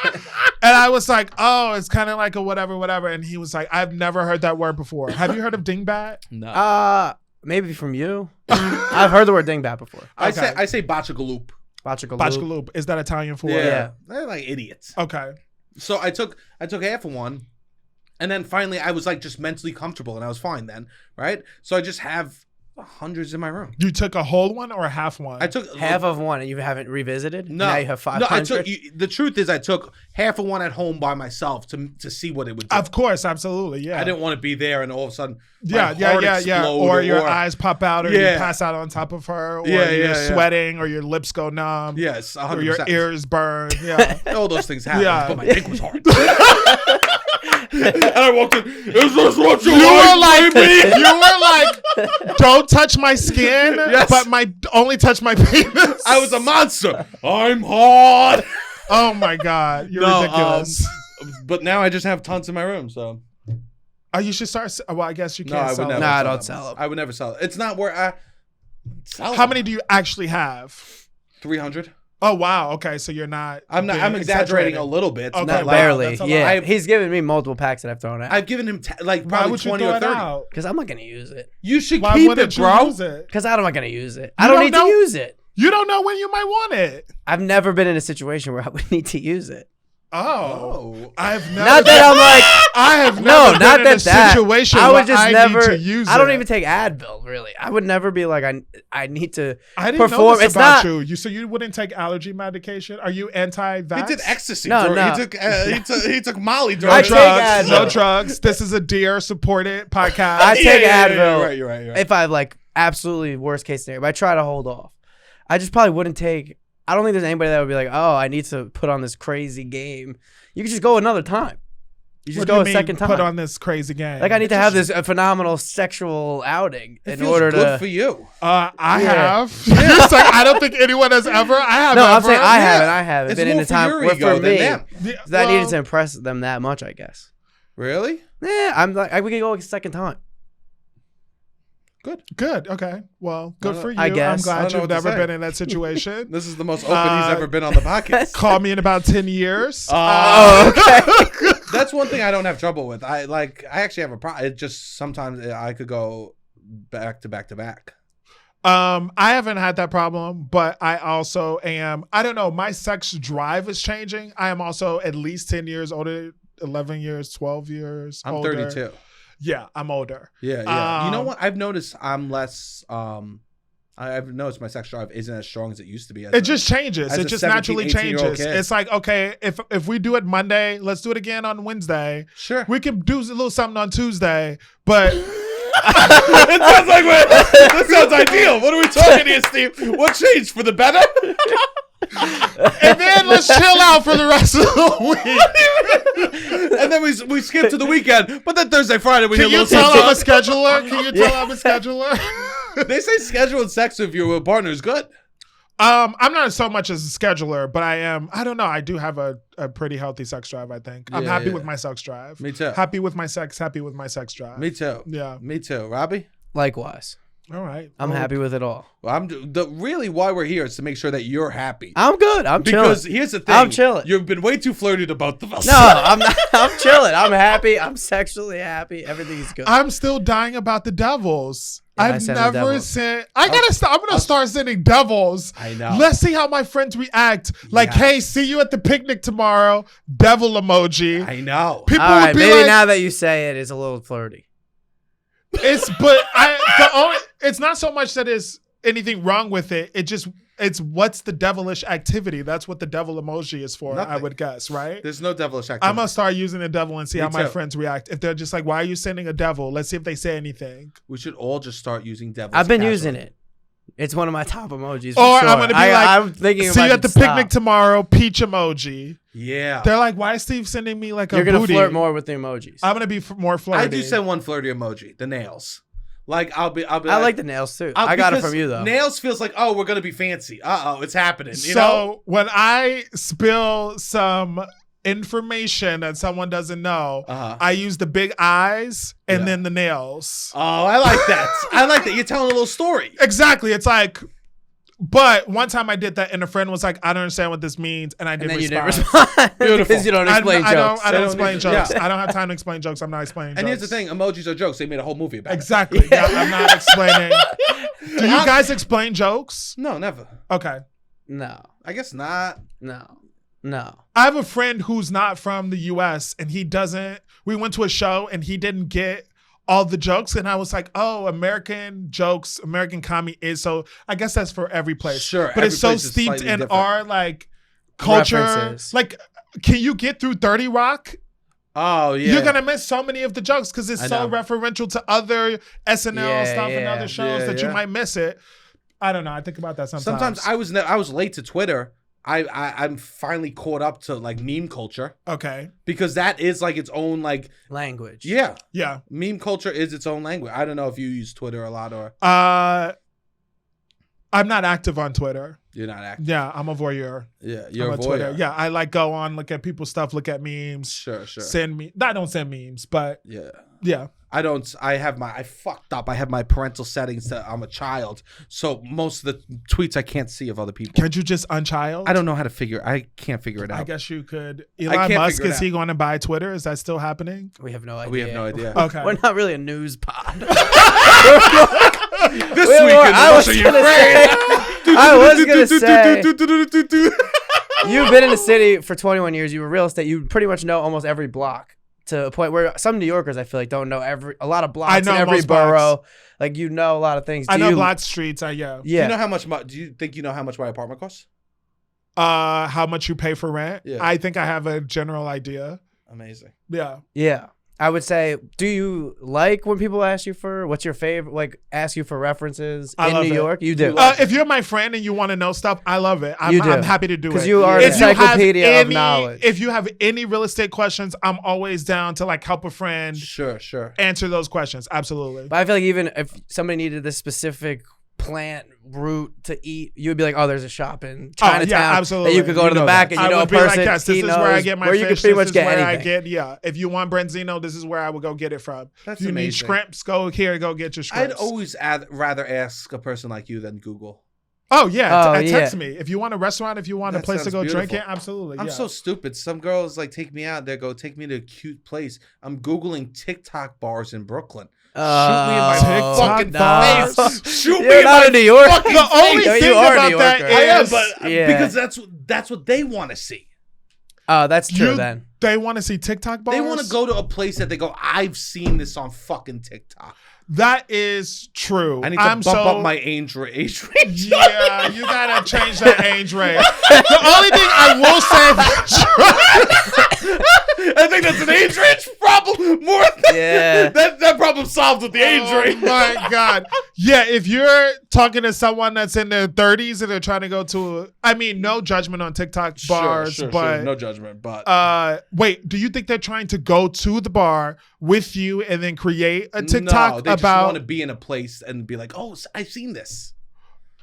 And I was like, "Oh, it's kind of like a whatever." And he was like, "I've never heard that word before. Have you heard of dingbat?" No. Maybe from you. I've heard the word dingbat before. I say bachagaloop. Bachagaloop. Is that Italian for? Yeah. They're like idiots. Okay. So I took half of one. And then finally I was like just mentally comfortable and I was fine then, right? So I just have Hundreds in my room. You took a whole one or a half one? I took half of one, and you haven't revisited. No, now you have 500. No, the truth is, I took half of one at home by myself to see what it would do. Of course, absolutely, yeah. I didn't want to be there, and all of a sudden, yeah. Or your eyes pop out, or you pass out on top of her, or you're sweating, or your lips go numb. Yes, 100%. Or your ears burn. Yeah, all those things happen. But my dick was hard. And I walked in. Is this what you like, baby? You were like, don't touch my skin, but only touch my penis. I was a monster. I'm hard. Oh my god, you're ridiculous. But now I just have tons in my room. So, you should start. Well, I guess you can't. No, I would never. No, I don't sell them. I would never sell it. It's not where I sell. How many do you actually have? 300. Oh wow. Okay, so you're not. I'm exaggerating a little bit. Okay, not barely. Yeah, he's given me multiple packs that I've thrown out. I've given him probably 20 or 30. Because I'm not gonna use it. You should keep it, bro. Because I'm not gonna use it. I don't need to use it. You don't know when you might want it. I've never been in a situation where I would need to use it. Oh, I've never. Not that I'm like. I have never been in a situation I would where just I never. need to use I don't it. even take Advil. Really, I would never be like I need to. I didn't perform. know this It's about not, you. So you wouldn't take allergy medication? Are you anti-vax? He did ecstasy. No. He took Molly. No drugs. No drugs. This is a Dear supported podcast. I take Advil. You're right. If I like absolutely worst case scenario, but I try to hold off. I just probably wouldn't take. I don't think there's anybody that would be like, oh, I need to put on this crazy game. You could just go another time. You just go a second time. Put on this crazy game. Like I need to have this phenomenal sexual outing it in feels order good to. for you. I have. You're saying I don't think anyone has ever. I have. No, ever. I'm saying I haven't. I haven't It's been in more a time for your where ego for than me them. that I needed to impress them that much. I guess. Really? Yeah, I'm like we could go a second time. Good. Okay. Well, good for you. I guess. I'm glad you've never been in that situation. This is the most open he's ever been on the podcast. Call me in about 10 years. Okay. That's one thing I don't have trouble with. I actually have a problem. It just sometimes I could go back to back to back. I haven't had that problem, but I also am. I don't know. My sex drive is changing. I am also at least 10 years older, 11 years, 12 years. I'm older. 32. Yeah, I'm older. Yeah. You know what? I've noticed I'm less. I've noticed my sex drive isn't as strong as it used to be. It just changes. It just naturally changes. Kid. It's like, okay, if we do it Monday, let's do it again on Wednesday. Sure. We can do a little something on Tuesday, but that sounds ideal. What are we talking here, Steve? What changed for the better? And then let's chill out for the rest of the week. And then we skip to the weekend. But then Thursday, Friday, we Can you tell I'm a scheduler? Can you tell I'm a scheduler? They say scheduled sex with your partner is good. I'm not so much as a scheduler, but I am. I don't know. I do have a pretty healthy sex drive, I think. I'm happy with my sex drive. Me too. Happy with my sex. Happy with my sex drive. Me too. Yeah. Me too. Robbie? Likewise. All right. I'm happy with it all. Well, really why we're here is to make sure that you're happy. I'm good. I'm chilling. Because here's the thing. I'm chilling. You've been way too flirty to both of us. No, I'm not. I'm chilling. I'm happy. I'm sexually happy. Everything's good. I'm still dying about the devils. Yeah, I've never sent. I'm gonna start sending devils. I know. Let's see how my friends react. Like, hey, see you at the picnic tomorrow. Devil emoji. I know. People all right, would be maybe like, now that you say it, it's a little flirty. It's not so much that there's anything wrong with it. It's what's the devilish activity. That's what the devil emoji is for. Nothing. I would guess, right? There's no devilish activity. I'm gonna start using the devil and see how my too. friends react. If they're just like, why are you sending a devil? Let's see if they say anything. We should all just start using devils. I've been using it. It's one of my top emojis. Or sure. I'm gonna be I'm thinking see you at the picnic tomorrow. Peach emoji. Yeah. They're like, why is Steve sending me like You're a gonna booty? flirt more with the emojis. I'm gonna be more flirty. I do send one flirty emoji. The nails. Like I'll be. I like the nails too. I got it from you though. Nails feels like, oh, we're gonna be fancy. It's happening. You so know? when I spill some information that someone doesn't know, I use the big eyes and then the nails. Oh, I like that. I like that. You're telling a little story. Exactly. It's like, but one time I did that and a friend was like, I don't understand what this means. And I didn't respond. Beautiful. Because you don't explain jokes. I don't explain jokes. I don't have time to explain jokes. I'm not explaining jokes. And here's the thing, emojis are jokes. They made a whole movie about exactly. it. Yeah, I'm not explaining. Do you guys explain jokes? No, never. Okay. No. I guess not. No. I have a friend who's not from the US and he doesn't. We went to a show and he didn't get all the jokes, and I was like, oh, American jokes, American comedy is so. I guess that's for every place, Sure, but it's so place is steeped slightly in different. our like culture. References. Like, can you get through 30 Rock? Oh yeah. You're gonna miss so many of the jokes because it's I so know. referential to other SNL Yeah, stuff and yeah. other shows that you Yeah. might miss it. I don't know. I think about that sometimes. Sometimes I was late to Twitter. I'm finally caught up to like meme culture Okay. because that is like its own like Language. yeah. Yeah. Meme culture is its own language. I don't know if you use Twitter a lot or I'm not active on Twitter. you're not active. Yeah, I'm a voyeur. Yeah, I'm you're a a Twitter. voyeur. Yeah, I like go on, look at people's stuff, look at memes, Sure. send me. I don't send memes, but Yeah. yeah. I fucked up. I have my parental settings that I'm a child. So most of the tweets I can't see of other people. Can't you just unchild? I don't know how to I can't figure it out. I guess you could. I Elon can't Musk, figure it is he going to buy Twitter? Is that still happening? We have no idea. We have no idea. Okay. We're not really a news pod. This Wait, week in I was Russia, gonna Ukraine. I was gonna say, you've been in the city for 21 years. You were real estate. You pretty much know almost every block to a point where some New Yorkers, I feel like, don't know a lot of blocks I in know every most borough. blocks. Like, you know a lot of things. I Do know you- block streets. Yeah. Do you know Yeah. how much? Do you think you know how much my apartment costs? How much you pay for rent? Yeah. I think I have a general idea. Amazing. Yeah. Yeah. I would say, do you like when people ask you for, what's your favorite, like, ask you for references I in love New it. York? You do. If you're my friend and you want to know stuff, I love it. I'm, You do. I'm happy to do it. Because you are an If you have encyclopedia of knowledge. If you have any real estate questions, I'm always down to like help a friend Sure. answer those questions. Absolutely. But I feel like even if somebody needed this specific plant root to eat, you would be like, oh, there's a shop in Chinatown absolutely. that you could go You to the know back that. and you I know a would be person. like, yes, this he is where I knows get my where fish. you could pretty This much is get where I anything. get, yeah. If you want branzino, this is where I would go get it from. That's if you need amazing. shrimps, go here, go get your I'd shrimps. always rather ask a person like you than Google. Oh yeah, Oh, text yeah. me if you want a restaurant, if you want That a place to sounds go drink beautiful. it. Absolutely, I'm yeah. so stupid. Some girls like take me out. They go take me to a cute place. I'm Googling TikTok bars in Brooklyn. Shoot me in my Oh, fucking no. face. Shoot me You're in not my a New Yorker. fucking The only No, you thing are a about New that Yorker. I am, is but Yeah. because that's what they want to see. Oh, that's true then. They want to see TikTok bars. They want to go to a place that they go, I've seen this on fucking TikTok. That is true. I need to I'm bump so, up my age range. Yeah, you gotta change that age range. The only thing I will say, I think that's an age range problem more than Yeah. that problem solved with the age oh range. my god, yeah. If you're talking to someone that's in their 30s and they're trying to go to, I mean, no judgment on TikTok bars, but no judgment, but wait, do you think they're trying to go to the bar with you and then create a no, TikTok they just want about? to be in a place and be like, oh, I've seen this.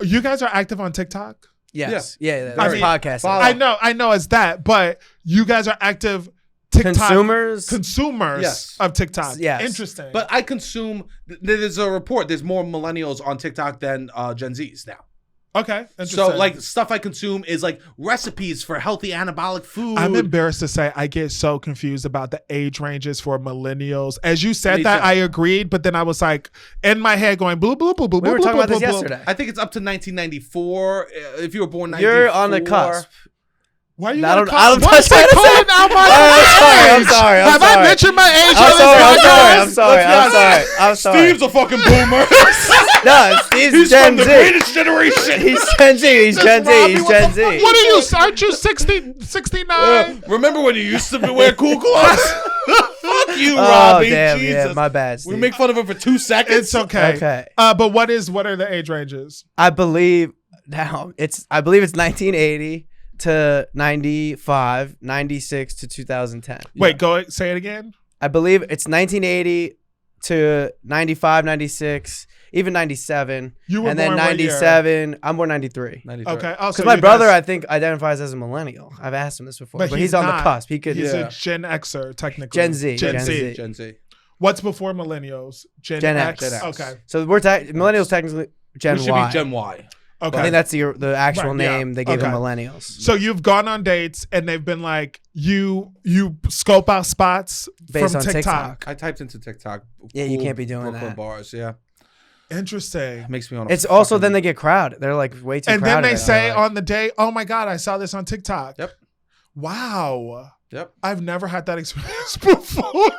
You guys are active on TikTok? Yes. Yeah. I That's mean, podcasting. follow- I know it's that, but you guys are active TikTok consumers Yes. of TikTok. Yes. Interesting. But I consume. There's a report. There's more millennials on TikTok than Gen Zs now. okay, interesting. So like stuff I consume is like recipes for healthy anabolic food. I'm embarrassed to say I get so confused about the age ranges for millennials. As you said Me that, too. I agreed, but then I was like in my head going blue, blue, blue, blue, We were blue, talking blue, about this blue, blue. yesterday. I think it's up to 1994. If you were born 1994, You're on the cusp. Why are you I don't- gonna I don't Why is touch he that. calling out my I'm age? sorry. Have I mentioned my age on this I'm podcast? sorry. Steve's a fucking boomer. No, Steve's He's Gen from the Z. greatest generation. He's Gen Z. He's Gen Z. Robbie, He's what Gen the Z. fuck? What are you? Aren't you 69? Remember when you used to wear cool clothes? Fuck you, Oh, Robbie. damn. Jesus. Yeah, my bad, We Steve. make fun of him for 2 seconds. It's okay. Okay. But what are the age ranges? I believe it's 1980 to 95, 96 to 2010. Wait, go say it again. I believe it's 1980 to 95, 96, even 97. You were and then born what year? 97. I'm born 93. 93. Okay. Oh, so Because my you brother, guys- I think, identifies as a millennial. I've asked him this before, But but he's he's on the not. cusp. He could. he's Yeah. a Gen Xer technically. Gen Z. Gen Z. Gen Z. What's before millennials? Gen X. Gen X. Okay. So we're millennials technically Gen We should Y. be Gen Y. Okay. I think that's the actual Right, yeah. name they gave them Okay. millennials. So you've gone on dates and they've been like, you scope out spots Based from on TikTok. I typed into TikTok. Yeah, you can't be doing Brooklyn that. bars. Yeah, Interesting. makes me want to. It's also then they get crowded. They're like way too And then crowded. they I say feel like. on the day, oh my God, I saw this on TikTok. Yep. Wow. Yep. I've never had that experience before.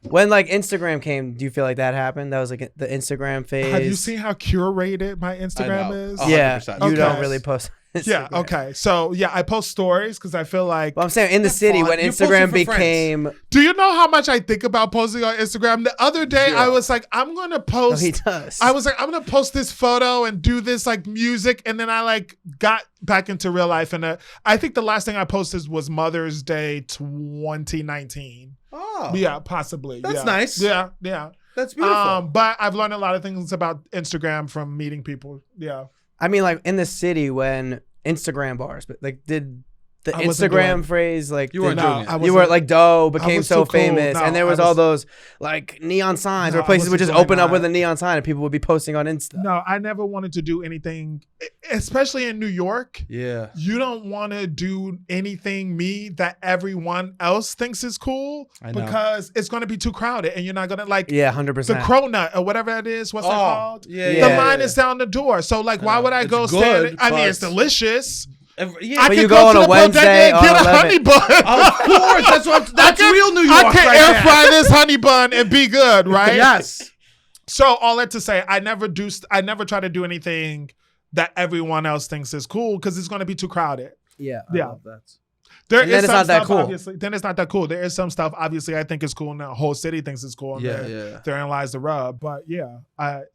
When like Instagram came, do you feel like that happened? That was like the Instagram phase. Have you seen how curated my Instagram is? 100%. Yeah, you don't Okay. really post. Yeah. Instagram. Okay. So yeah, I post stories because I feel like. Well, I'm saying in the city fine. when You post it Instagram for became. Do you know how much I think about posting on Instagram? The other day, I was like, I'm gonna Oh, post. he does. I was like, I'm gonna post this photo and do this like music, and then I like got back into real life, and I think the last thing I posted was Mother's Day 2019. Oh, Yeah, possibly. That's yeah. nice. Yeah, yeah. That's beautiful. But I've learned a lot of things about Instagram from meeting people. Yeah. I mean, like in the city when Instagram bars, but like did the I wasn't doing- Instagram phrase like You weren't did- doing it. you were like Doe became was so too cool. famous, No, and there was I all was- those like neon signs No, where I places would wasn't just doing open up that. with a neon sign, and people would be posting on Insta. No, I never wanted to do anything, especially in New York. Yeah. You don't want to do anything that everyone else thinks is cool I know. because it's going to be too crowded and you're not going to like Yeah, the 100%. cronut or whatever it is. What's that called? Yeah, Yeah. The line is down the door. So like, why would I It's go good, stand? I mean, but- it's delicious. Yeah. I But could you go go on to a the Wednesday bodega and get on a 11. honey bun. Of course, that's real New York. I can right air there. fry this honey bun and be good, right? Yes. So all that to say, I never try to do anything that everyone else thinks is cool because it's going to be too crowded. Yeah, Yeah. love that. There And then is it's some not that stuff, cool. obviously. Then it's not that cool. There is some stuff, obviously, I think is cool, and the whole city thinks it's cool. And Yeah. therein lies the rub. But yeah,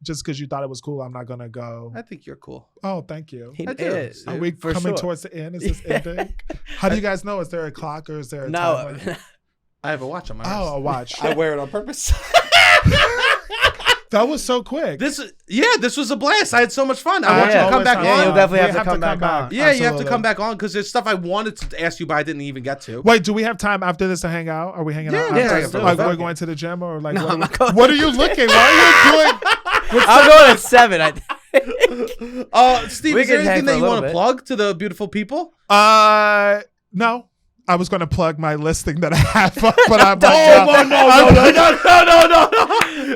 just because you thought it was cool, I'm not gonna go. I think you're cool. Oh, thank you. He I do. is. Are we for coming sure. towards the end? Is this ending? How do you guys know? Is there a clock or is there a No, timer? I have a watch on my Oh, wrist. a watch. I wear it on purpose. That was so quick. This was a blast. I had so much fun. I I want you to come always back have Yeah, on. you'll definitely We have to come back on. Yeah, you have to Absolutely. come back on because there's stuff I wanted to ask you, but I didn't even get to. Wait, do we have time after this to hang out? Are we hanging out? Yeah, after? let's do it. Like Fuck we're it. going to the gym or like No, what, I'm not going what to are you the looking? Why are you doing? I'm going at 7. I think. Steve, We is there can hang anything for that a you little want to bit. plug to the beautiful people? No. I was going to plug my listing that I have, but I'm No.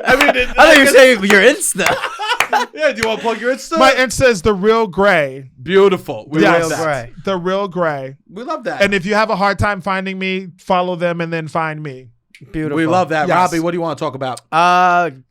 I mean, I thought you were saying your Insta. yeah. Do you want to plug your Insta? My Insta is The Real Gray. Beautiful. We Yes. love that. Right. The Real Gray. We love that. And if you have a hard time finding me, follow them and then find me. Beautiful. we love that. Yes. Robbie, what do you want to talk about?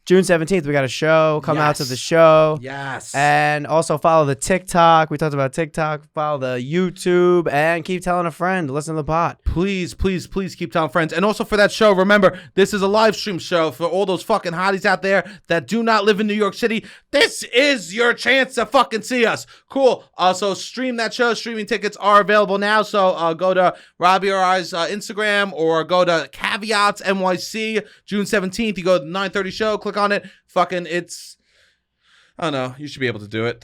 June 17th, we got a show. Come out to Yes. the show. Yes. And also follow the TikTok. We talked about TikTok. Follow the YouTube and keep telling a friend. Listen to the pod. Please keep telling friends. And also for that show, remember, this is a live stream show for all those fucking hotties out there that do not live in New York City. This is your chance to fucking see us. Cool. So stream that show. Streaming tickets are available now. So go to Robbie or I's Instagram or go to Caveats NYC, June 17th. You go to the 9:30 show, click on it. Fucking it's, I don't know. You should be able to do it.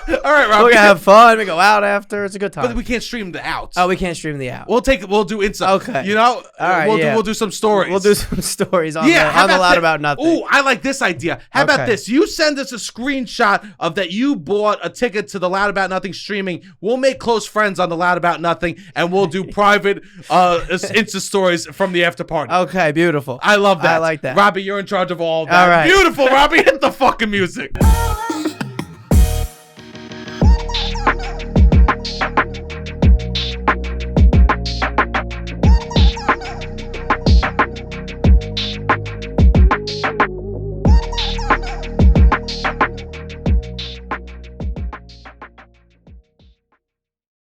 All right, Robbie. We're gonna have fun. We go out after. It's a good But time. we can't stream the out. Oh, we can't stream the out. We'll do Insta. Okay. You know? All right, We'll yeah. do some stories. We'll do some stories on Yeah, how the about Loud thi- About Nothing. Ooh, I like this idea. How about Okay. this? You send us a screenshot of that you bought a ticket to the Loud About Nothing streaming. We'll make close friends on the Loud About Nothing, and we'll do private Insta stories from the after party. Okay, beautiful. I love that. I like that. Robbie, you're in charge of all of that. All right. Beautiful, Robbie. Hit the fucking music. Oh,